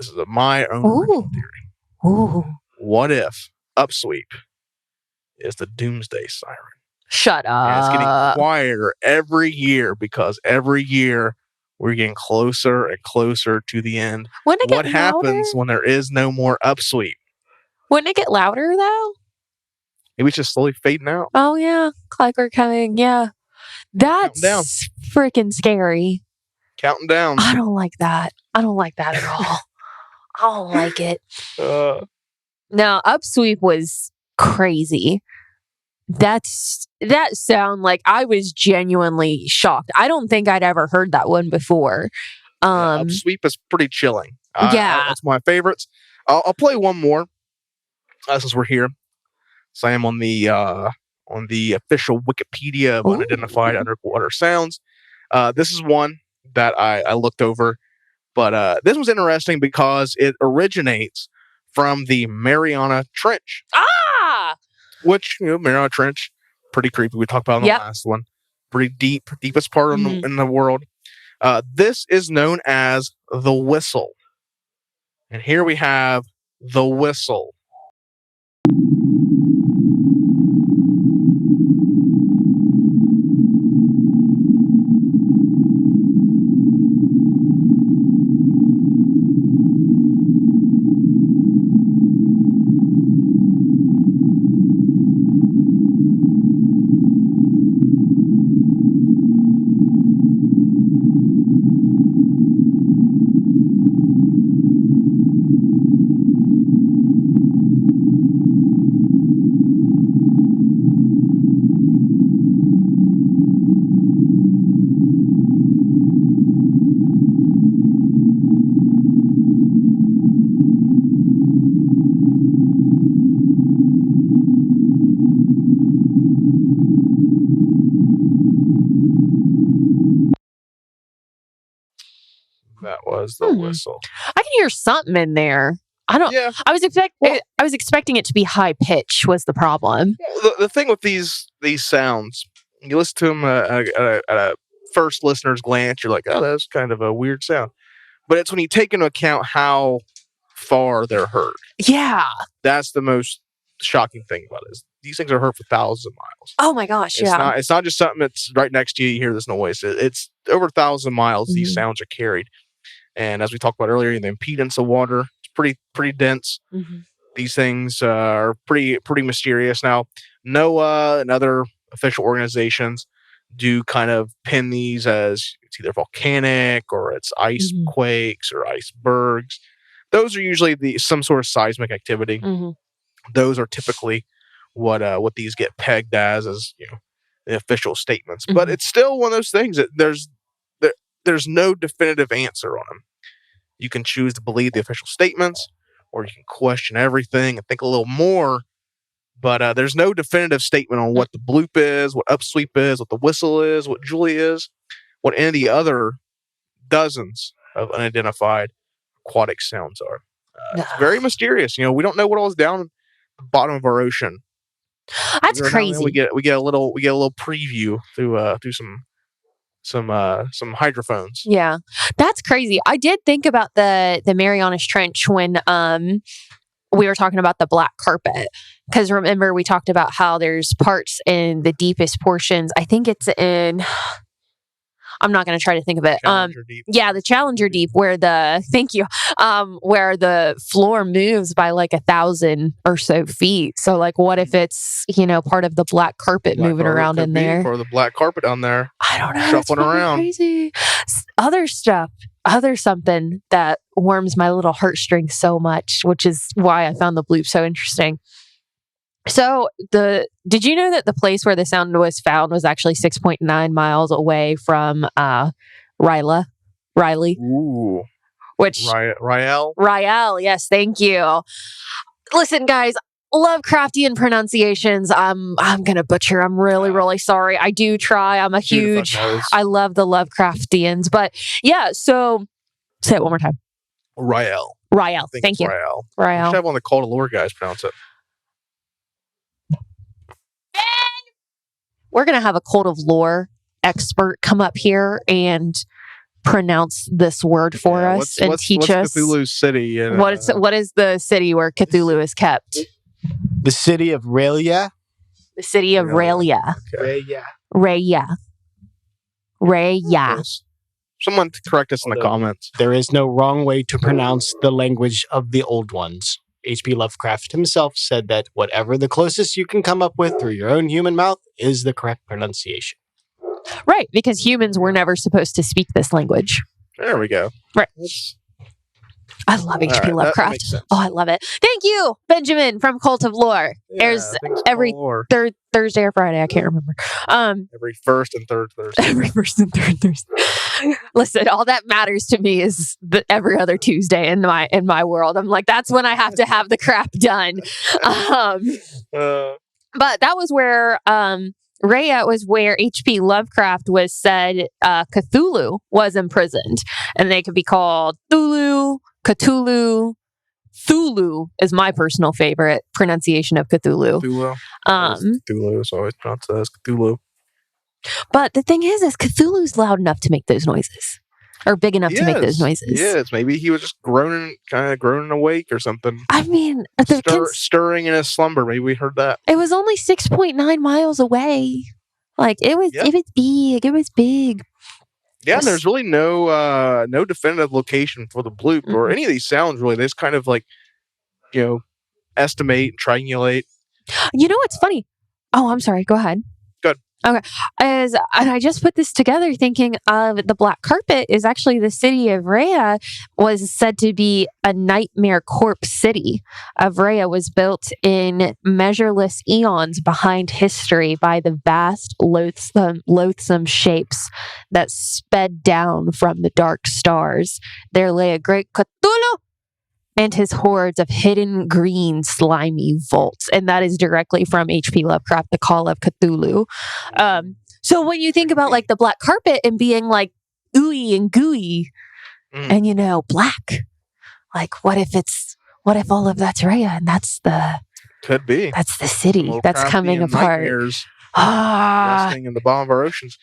is my own original theory.
Ooh.
What if upsweep is the doomsday siren?
Shut up.
And it's getting quieter every year because every year we're getting closer and closer to the end.
Wouldn't it
what
get
happens
louder?
when there is no more upsweep?
Wouldn't it get louder though?
Maybe it's just slowly fading out.
Oh yeah, like we're coming. Yeah, that's freaking scary.
Counting down.
I don't like that. I don't like that at all. I don't like it. No, upsweep was crazy. That sound like I was genuinely shocked. I don't think I'd ever heard that one before.
Upsweep is pretty chilling.
Yeah,
that's my favorites. I'll play one more since we're here. So I am on the official Wikipedia of unidentified underwater sounds. This is one that I looked over, but this was interesting because it originates from the Mariana Trench. Which, Mariana Trench, pretty creepy. We talked about in the last one. Pretty deepest part in the world. This is known as the whistle. And here we have the whistle. That was the whistle.
I can hear something in there. I don't. Yeah. I was expecting it to be high pitch. Was the problem?
The thing with these sounds, you listen to them at a first listener's glance, you're like, oh, that's kind of a weird sound. But it's when you take into account how far they're heard.
Yeah.
That's the most shocking thing about it. Is these things are heard for thousands of miles.
Oh my gosh!
It's not just something that's right next to you. You hear this noise. It's over 1,000 miles. These sounds are carried. And as we talked about earlier, the impedance of water is pretty dense. these things are pretty mysterious. Now, NOAA and other official organizations do kind of pin these as it's either volcanic or it's ice quakes or icebergs. Those are usually some sort of seismic activity. Those are typically what these get pegged as the official statements. But it's still one of those things that there's no definitive answer on them. You can choose to believe the official statements, or you can question everything and think a little more. But there's no definitive statement on what the bloop is, what upsweep is, what the whistle is, what Julie is, what any of the other dozens of unidentified aquatic sounds are. It's very mysterious. We don't know what all is down the bottom of our ocean.
That's crazy.
We get a little preview through some hydrophones.
Yeah, that's crazy. I did think about the Marianas Trench when we were talking about the black carpet, because remember we talked about how there's parts in the deepest portions. I think it's in. I'm not going to try to think of it.
Deep.
Yeah, the Challenger Deep, where where the floor moves by like 1,000 or so feet. So, like, what if it's part of the black carpet moving around in there,
or the black carpet on there?
I don't know,
shuffling around.
Crazy. Other something that warms my little heartstrings so much, which is why I found the bloop so interesting. So did you know that the place where the sound was found was actually 6.9 miles away from Riley?
Ooh.
Which
Rael?
Yes, thank you. Listen, guys, Lovecraftian pronunciations. I'm gonna butcher. I'm really sorry. I do try. I'm a huge. I love the Lovecraftians, but yeah. So say it one more time.
Rael.
Thank you.
Rael.
Rael.
We should have one of the Cult of Lore guys pronounce it.
We're going to have a Cult of Lore expert come up here and pronounce this word for us and teach us.
What's Cthulhu's city?
What is the city where Cthulhu is kept?
The city of Raylia.
The city of Raylia.
Okay.
Raylia.
Someone correct us in the comments.
There is no wrong way to pronounce the language of the old ones. H.P. Lovecraft himself said that whatever the closest you can come up with through your own human mouth is the correct pronunciation.
Right, because humans were never supposed to speak this language.
There we go.
Right. I love H.P. Lovecraft. Oh, I love it. Thank you, Benjamin from Cult of Lore. There's every third Thursday or Friday. I can't remember.
Every first and third Thursday.
Every first and third Thursday. Listen, all that matters to me is every other Tuesday in my world. I'm like, that's when I have to have the crap done. But that was where Rhea was where H.P. Lovecraft was said Cthulhu was imprisoned, and they could be called Thulu, Cthulhu. Thulu is my personal favorite pronunciation of Cthulhu.
Cthulhu is always pronounced as Cthulhu.
But the thing is Cthulhu's loud enough to make those noises, or big enough to make those noises.
Yes, maybe he was just groaning awake or something.
I mean,
stirring in his slumber. Maybe we heard that.
It was only 6.9 miles away. Like it was big. It was big.
Yeah, and there's really no definitive location for the bloop or any of these sounds. Really, they just kind of estimate, triangulate.
You know what's funny? Oh, I'm sorry. Go ahead.
Good.
Okay. And I just put this together thinking of the black carpet is actually the city of Rhea was said to be a nightmare corpse city. Of Rhea was built in measureless eons behind history by the vast, loathsome shapes that sped down from the dark stars. There lay a great Cthulhu and his hordes of hidden green slimy vaults. And that is directly from H.P. Lovecraft, The Call of Cthulhu. So when you think about like the black carpet and being like ooey and gooey and black, like what if all of that's Rhea and that's the city that's coming apart.
Resting in the bottom of our oceans.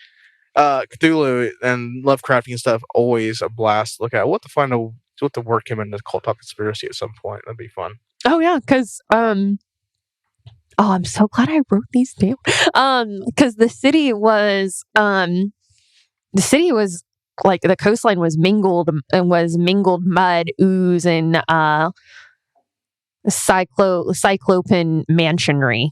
Cthulhu and Lovecraftian stuff always a blast to look at. We'll have to find to work him into Cult of Conspiracy at some point. That'd be fun.
Oh yeah, because I'm so glad I wrote these down. Because the city was like the coastline was mingled mud, ooze, and cyclopean mansionry.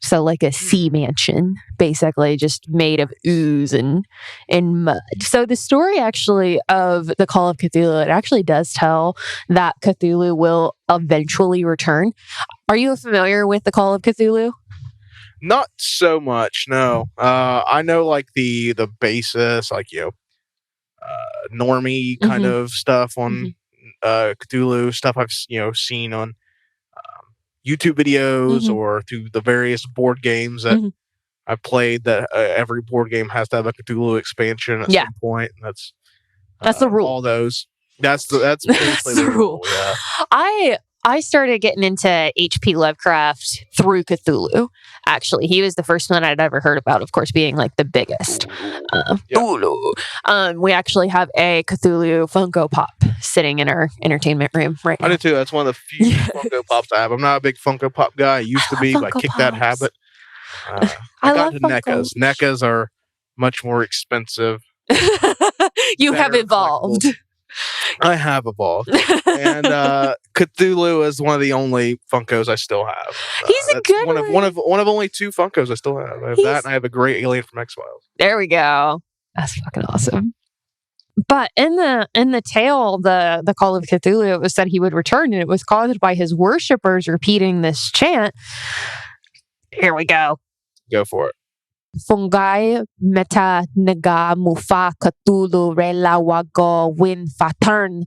So like a sea mansion, basically just made of ooze and mud. So the story actually of the Call of Cthulhu, it actually does tell that Cthulhu will eventually return. Are you familiar with the Call of Cthulhu?
Not so much, no. I know like the basis, like normie kind of stuff on Cthulhu stuff I've seen on YouTube videos or through the various board games that I've played. That every board game has to have a Cthulhu expansion at some point. And
that's the rule.
All those. That's basically the rule. Yeah.
I started getting into H.P. Lovecraft through Cthulhu. Actually, he was the first one I'd ever heard about, of course, being like the biggest. We actually have a Cthulhu Funko Pop sitting in our entertainment room right now.
I do too. That's one of the few Funko Pops I have. I'm not a big Funko Pop guy. I used to be, but I kicked that habit. I got into NECAs. NECAs are much more expensive.
You have evolved.
I have evolved. And Cthulhu is one of the only Funkos I still have.
He's a good
one of only 2 Funkos I still have. I have that, and I have a great alien from X-Files.
There we go. That's fucking awesome. But in the tale, the Call of Cthulhu, it was said he would return, and it was caused by his worshippers repeating this chant. Here we go.
Go for it.
Fungai meta nega mufa Cthulhu rela wago win faturn,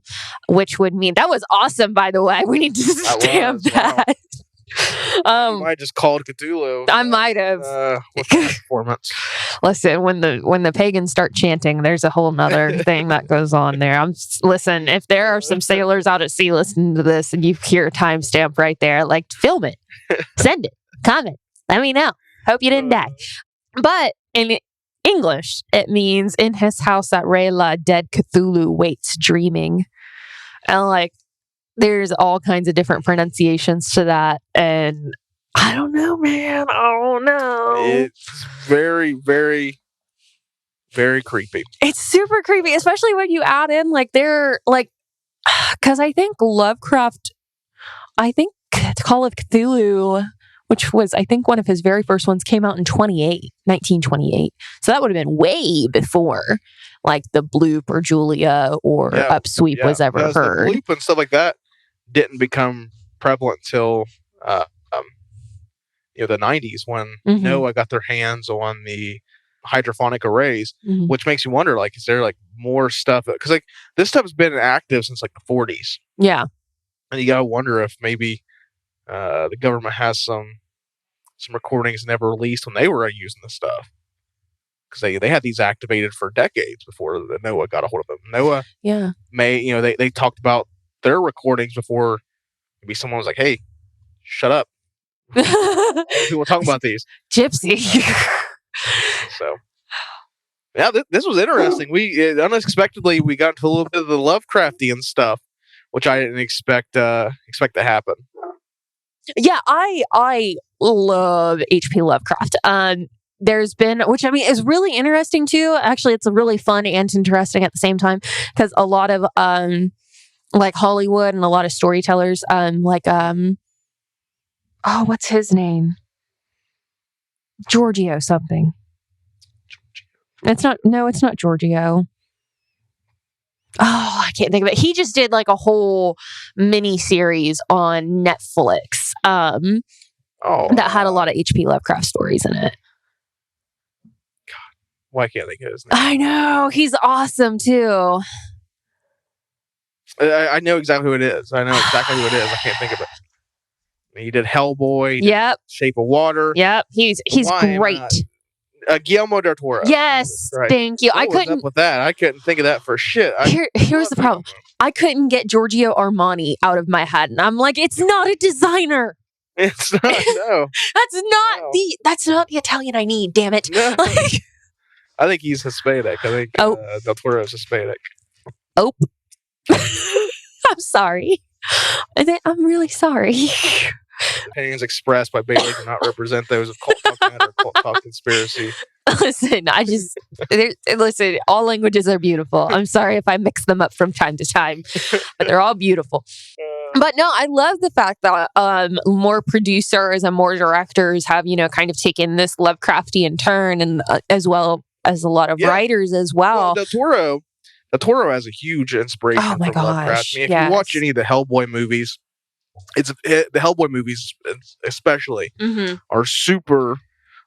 which would mean that was awesome. By the way, we need to stamp that.
Wow. You might just call it Cthulhu.
I might have.
What's that performance?
Listen, when the pagans start chanting, there's a whole nother thing that goes on there. Listen, if there are some sailors out at sea listening to this and you hear a timestamp right there, like film it, send it, comment, let me know. Hope you didn't die. But in English, it means in his house at Rayla, dead Cthulhu waits dreaming. And like, there's all kinds of different pronunciations to that. And I don't know, man. I don't know.
It's very, very, very creepy.
It's super creepy, especially when you add in like they're like, because I think Lovecraft, Call of Cthulhu, which was, I think, one of his very first ones, came out in 1928. So that would have been way before, like, the bloop or Julia or upsweep was ever heard.
The bloop and stuff like that didn't become prevalent until, the 90s when NOAA got their hands on the hydrophonic arrays, which makes you wonder, like, is there, like, more stuff? Because, like, this stuff's been active since, like, the 40s.
Yeah.
And you gotta wonder if maybe the government has some recordings never released when they were using this stuff, because they had these activated for decades before the NOAA got a hold of them. NOAA, they talked about their recordings before maybe someone was like, "Hey, shut up." People talking about these
gypsy.
So, yeah, this was interesting. We unexpectedly we got into a little bit of the Lovecraftian stuff, which I didn't expect to happen.
Yeah, I love H.P. Lovecraft. There's been, which I mean is really interesting too. Actually, it's really fun and interesting at the same time, because a lot of like Hollywood and a lot of storytellers, what's his name? Giorgio something. It's not Giorgio. Oh, I can't think of it. He just did like a whole mini series on Netflix that had a lot of H.P. Lovecraft stories in it.
God, why can't I think of his name?
I know. He's awesome too.
I know exactly who it is. I can't think of it. He did Hellboy.
Yep.
Shape of Water.
Yep. He's great.
Guillermo del Toro.
Yes, right. Thank you.
What was up with that? I couldn't think of that for shit.
Here's the problem. I couldn't get Giorgio Armani out of my head, and I'm like, it's not a designer.
It's not. No,
that's not the Italian I need. Damn it!
No. I think he's Hispanic. I think del Toro is Hispanic.
Oh, I'm sorry. I'm really sorry.
Opinions expressed by Bailey do not represent those of Cult Talk Matter or Cult Talk Conspiracy.
Listen, listen, all languages are beautiful. I'm sorry if I mix them up from time to time, but they're all beautiful. But But no, I love the fact that more producers and more directors have, kind of taken this Lovecraftian turn, and as well as a lot of writers as well.
Del Toro has a huge inspiration
Oh my
from Lovecraft.
gosh,
I mean, if you watch any of the Hellboy movies, the Hellboy movies especially are super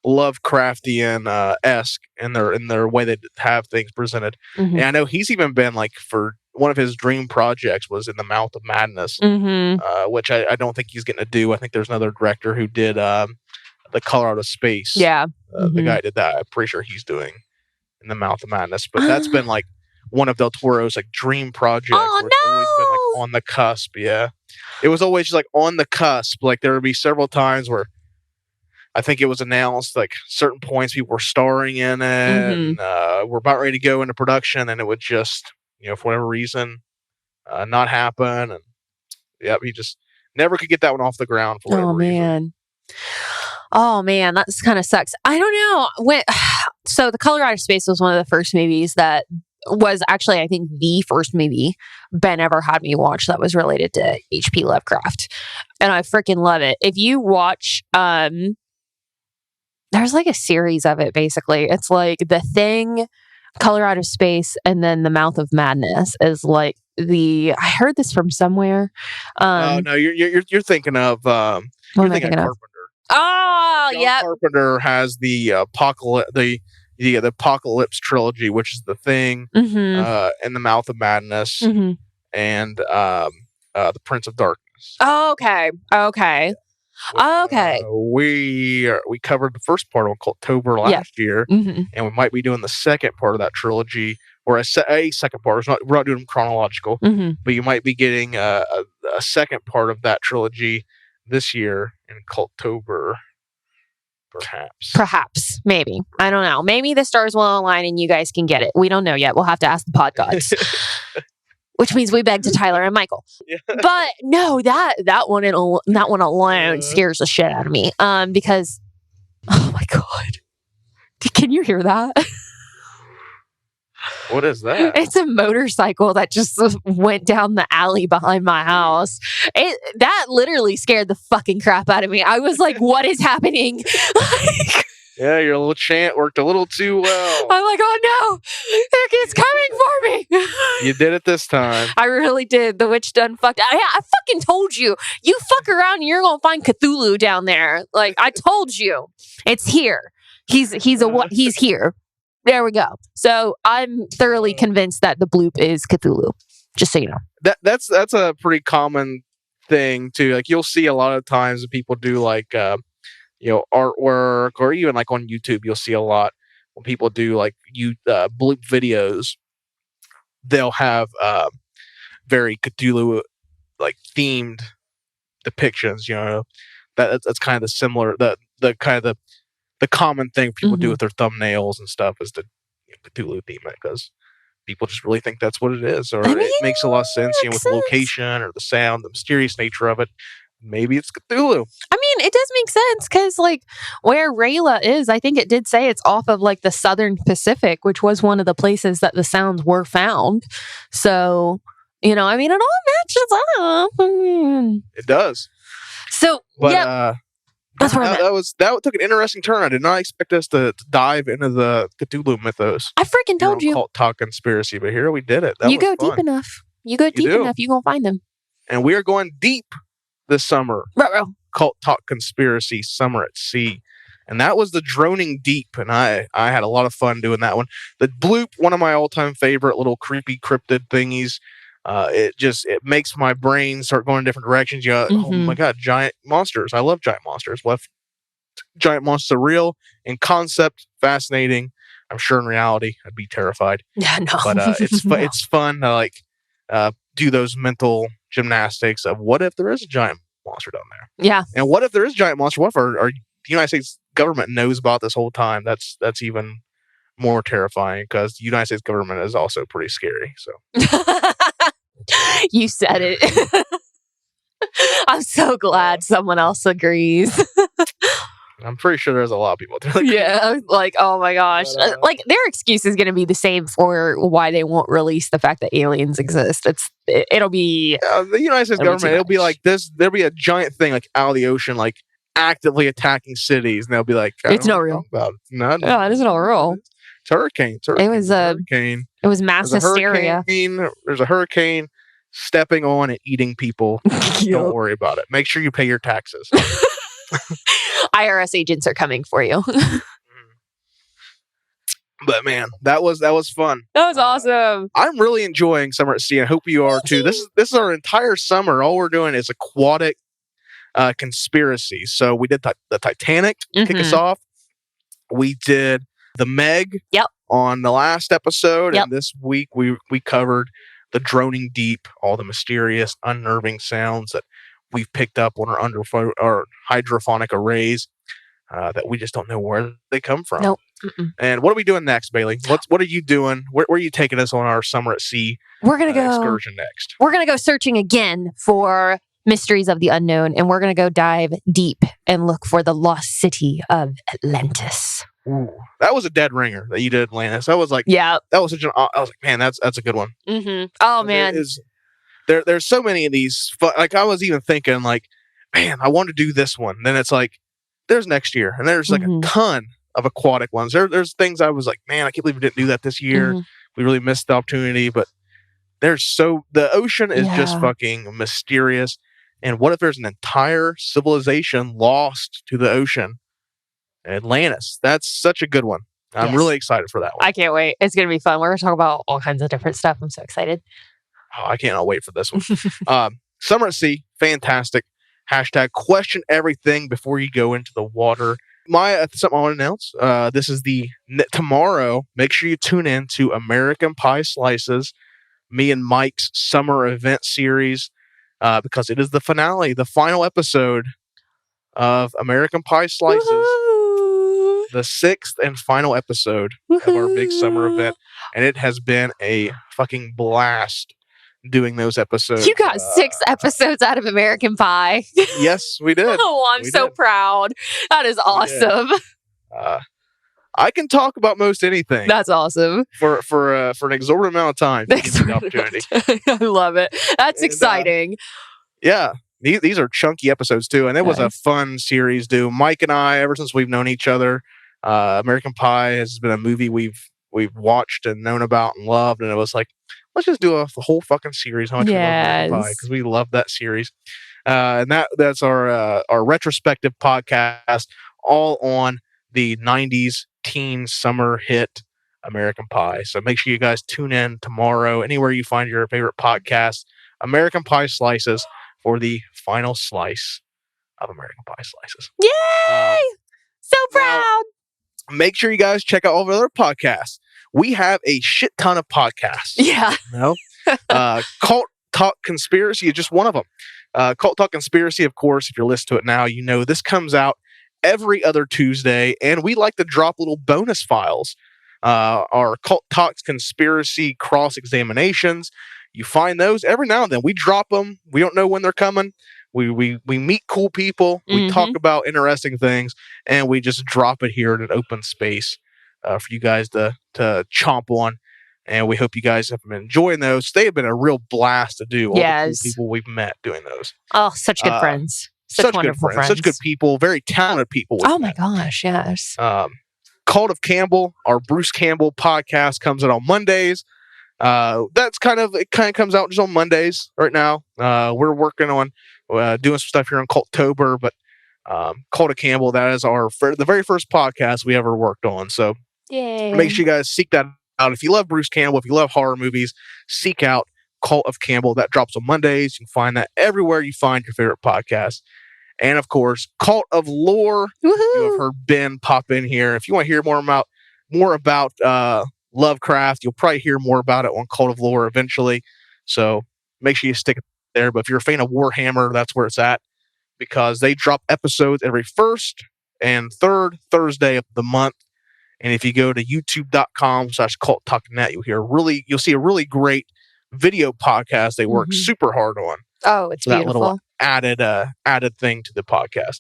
Lovecraftian esque in their way they have things presented. And I know he's even been like, for one of his dream projects was in the Mouth of Madness, which I don't think he's getting to do. I think there's another director who did the Color Out of Space.
Yeah,
the guy did that. I'm pretty sure he's doing in the Mouth of Madness, but that's been like one of Del Toro's like dream projects.
Oh,
where it's always been like on the cusp. Yeah, it was always like on the cusp. Like there would be several times where I think it was announced like certain points people were starring in it, and we're about ready to go into production, and it would just, for whatever reason, not happen. And he just never could get that one off the ground for whatever reason.
Oh man, that kind of sucks. I don't know. So The Color Out of Space was one of the first movies that was actually, I think, the first movie Ben ever had me watch that was related to H.P. Lovecraft. And I freaking love it. If you watch, there's like a series of it, basically. It's like The Thing, Color Out of Space, and then The Mouth of Madness is like I heard this from somewhere.
No, you're thinking of,
what am I thinking of?
Carpenter.
Oh,
John Carpenter has the Apocalypse trilogy, which is The Thing, and The Mouth of Madness, and The Prince of Darkness.
Oh, okay.
We covered the first part on Cultober last year, and we might be doing the second part of that trilogy, or a second part. We're not doing them chronological, but you might be getting a second part of that trilogy this year in Cultober,
perhaps, maybe. I don't know. Maybe the stars will align and you guys can get it. We don't know yet. We'll have to ask the pod gods. Which means we beg to Tyler and Michael. Yeah. But no, that one alone scares the shit out of me. Because, oh my God, can you hear that?
What is that?
It's a motorcycle that just went down the alley behind my house. That literally scared the fucking crap out of me. I was like, what is happening?
Yeah, your little chant worked a little too well.
I'm like, oh no, it's coming for me.
You did it this time.
I really did. The witch done fucked. I fucking told you. You fuck around and you're going to find Cthulhu down there. Like, I told you. It's here. He's here. There we go. So I'm thoroughly convinced that the bloop is Cthulhu. Just so you know.
That's a pretty common thing too. Like you'll see a lot of times that people do like artwork, or even like on YouTube, you'll see a lot when people do like bloop videos. They'll have very Cthulhu like themed depictions. That's kind of the similar the common thing people do with their thumbnails and stuff is to Cthulhu theme it, because people just really think that's what it is, or it makes a lot of sense, with the location or the sound, the mysterious nature of it. Maybe it's Cthulhu.
I mean, it does make sense, because like where Rayla is, I think it did say it's off of like the Southern Pacific, which was one of the places that the sounds were found. So, I mean, it all matches up.
It does.
So, that's where
that took an interesting turn. I did not expect us to dive into the Cthulhu mythos.
I freaking told you.
Cult Talk Conspiracy, but here we did it.
You go deep enough. You go deep enough, you're going to find them.
And we are going deep this summer.
Ruh-roh.
Cult Talk Conspiracy Summer at Sea. And that was the Droning Deep, and I had a lot of fun doing that one. The bloop, one of my all-time favorite little creepy cryptid thingies. It makes my brain start going in different directions. Oh my God, giant monsters. I love giant monsters. What if giant monsters are real in concept? Fascinating. I'm sure in reality I'd be terrified.
Yeah, no.
But it's fun to like do those mental gymnastics of what if there is a giant monster down there?
Yeah.
And what if there is a giant monster? What if our the United States government knows about this whole time? That's even more terrifying, because the United States government is also pretty scary. So
you said it. I'm so glad someone else agrees.
I'm pretty sure there's a lot of people out there.
Yeah, like, oh my gosh.
But,
Like, their excuse is going to be the same for why they won't release the fact that aliens exist. It'll be...
the United States
It'll be
government,
too
it'll be
much.
like this. There'll be a giant thing like out of the ocean, like actively attacking cities, and they'll be like,
It's not real.
No,
Yeah, it isn't all real.
It's a hurricane. It's a hurricane.
It was
It's a hurricane.
It was mass
There's a
hysteria.
hurricane. There's a hurricane stepping on and eating people. Don't worry about it. Make sure you pay your taxes.
IRS agents are coming for you.
But man, that was fun.
That was awesome.
I'm really enjoying summer at sea. I hope you are too. This is our entire summer. All we're doing is aquatic conspiracy. So we did the Titanic to kick us off. We did the Meg on the last episode, and this week we covered the droning deep, all the mysterious, unnerving sounds that we've picked up on our hydrophonic arrays that we just don't know where they come from.
Nope.
And what are we doing next, Bailey? What are you doing? Where are you taking us on our summer at sea
We're gonna go
excursion next?
We're gonna go searching again for mysteries of the unknown, and we're gonna go dive deep and look for the lost city of Atlantis.
Ooh, that was a dead ringer that you did, Atlantis. That was like,
Yeah.
that was such an. I was like, man, that's a good one.
Oh man.
There's so many of these. Like I was even thinking, like, man, I want to do this one. Then it's like, there's next year, and there's like a ton of aquatic ones. There's things I was like, man, I can't believe we didn't do that this year. We really missed the opportunity, but the ocean is just fucking mysterious. And what if there's an entire civilization lost to the ocean? Atlantis. That's such a good one. I'm really excited for that one.
I can't wait. It's going to be fun. We're going to talk about all kinds of different stuff. I'm so excited.
Oh, I cannot wait for this one. Summer at sea, fantastic. Hashtag question everything before you go into the water. Something I want to announce. This is tomorrow. Make sure you tune in to American Pie Slices, me and Mike's summer event series, because it is the finale, the final episode of American Pie Slices.
Woo-hoo!
The 6th and final episode of our big summer event. And it has been a fucking blast doing those episodes.
You got 6 episodes out of American Pie.
Yes, we did.
Oh, I'm so proud. That is awesome.
I can talk about most anything.
That's awesome.
For an exorbitant amount of time. To give me the opportunity.
I love it. That's exciting.
Yeah. These are chunky episodes too, and it was a fun series. Mike and I, ever since we've known each other, American Pie has been a movie we've watched and known about and loved, and it was like, let's just do the whole fucking series. How much we love American Pie, because we love that series, and that's our retrospective podcast, all on the '90s teen summer hit American Pie. So make sure you guys tune in tomorrow, anywhere you find your favorite podcast, American Pie Slices, for the final slice of American Pie Slices.
Yay! So proud.
Now, make sure you guys check out all of our other podcasts. We have a shit ton of podcasts.
Yeah.
Cult Talk Conspiracy is just one of them. Cult Talk Conspiracy, of course, if you're listening to it now, you know this comes out every other Tuesday, and we like to drop little bonus files. Our Cult Talks Conspiracy cross-examinations. You find those every now and then. We drop them. We don't know when they're coming. We meet cool people. We talk about interesting things, and we just drop it here in an open space for you guys to chomp on. And we hope you guys have been enjoying those. They have been a real blast to do. All the cool people we've met doing those.
Oh, such good friends. Such wonderful friends.
Such good people. Very talented people.
Oh my gosh, yes.
Cult of Campbell, our Bruce Campbell podcast, comes out on Mondays. It kind of comes out just on Mondays right now. We're working on doing some stuff here on Culttober, but Cult of Campbell, that is the very first podcast we ever worked on. So make sure you guys seek that out. If you love Bruce Campbell, if you love horror movies, seek out Cult of Campbell. That drops on Mondays. You can find that everywhere you find your favorite podcast. And of course, Cult of Lore.
Woohoo!
You have heard Ben pop in here. If you want to hear more about Lovecraft, you'll probably hear more about it on Cult of Lore eventually. So make sure you stick it there. But if you're a fan of Warhammer, that's where it's at, because they drop episodes every first and third Thursday of the month. And if you go to youtube.com/culttalknet, you'll see a really great video podcast they work super hard on.
Oh, it's
that
beautiful.
little added thing to the podcast.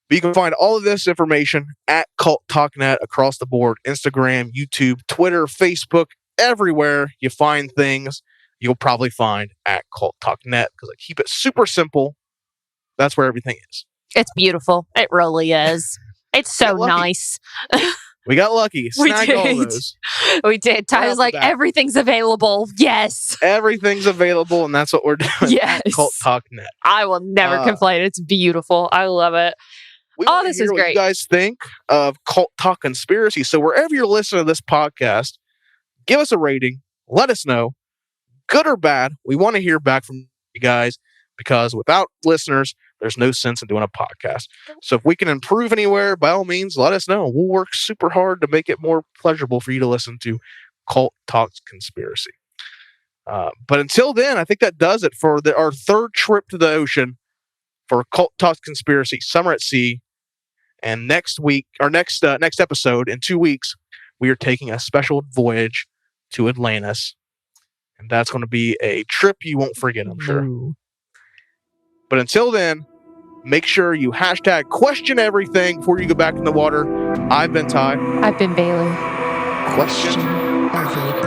But you can find all of this information at Cult Talk Net across the board. Instagram, YouTube, Twitter, Facebook, everywhere you find things, you'll probably find at Cult Talk Net because I keep it super simple. That's where everything is.
It's beautiful. It really is. It's so
Get lucky.
nice.
We got lucky.
We
Snagged all
did.
those.
We did.
Right
Ty
off
was
the
like,
bat.
everything's available. Yes.
Everything's available, and that's what we're doing
Yes.
at Cult Talk Net.
I will never complain. It's beautiful. I love it.
We
Oh,
wanna
this
hear
is
what
great.
you guys think of Cult Talk Conspiracy. So wherever you're listening to this podcast, give us a rating. Let us know, good or bad. We want to hear back from you guys because without listeners, there's no sense in doing a podcast. So if we can improve anywhere, by all means, let us know. We'll work super hard to make it more pleasurable for you to listen to Cult Talks Conspiracy. But until then, I think that does it for our third trip to the ocean for Cult Talks Conspiracy, Summer at Sea. And next week, our next episode in 2 weeks, we are taking a special voyage to Atlantis. And that's going to be a trip you won't forget, I'm sure.
Ooh.
But until then, make sure you hashtag question everything before you go back in the water. I've been Ty.
I've been Bailey.
Question
Everything.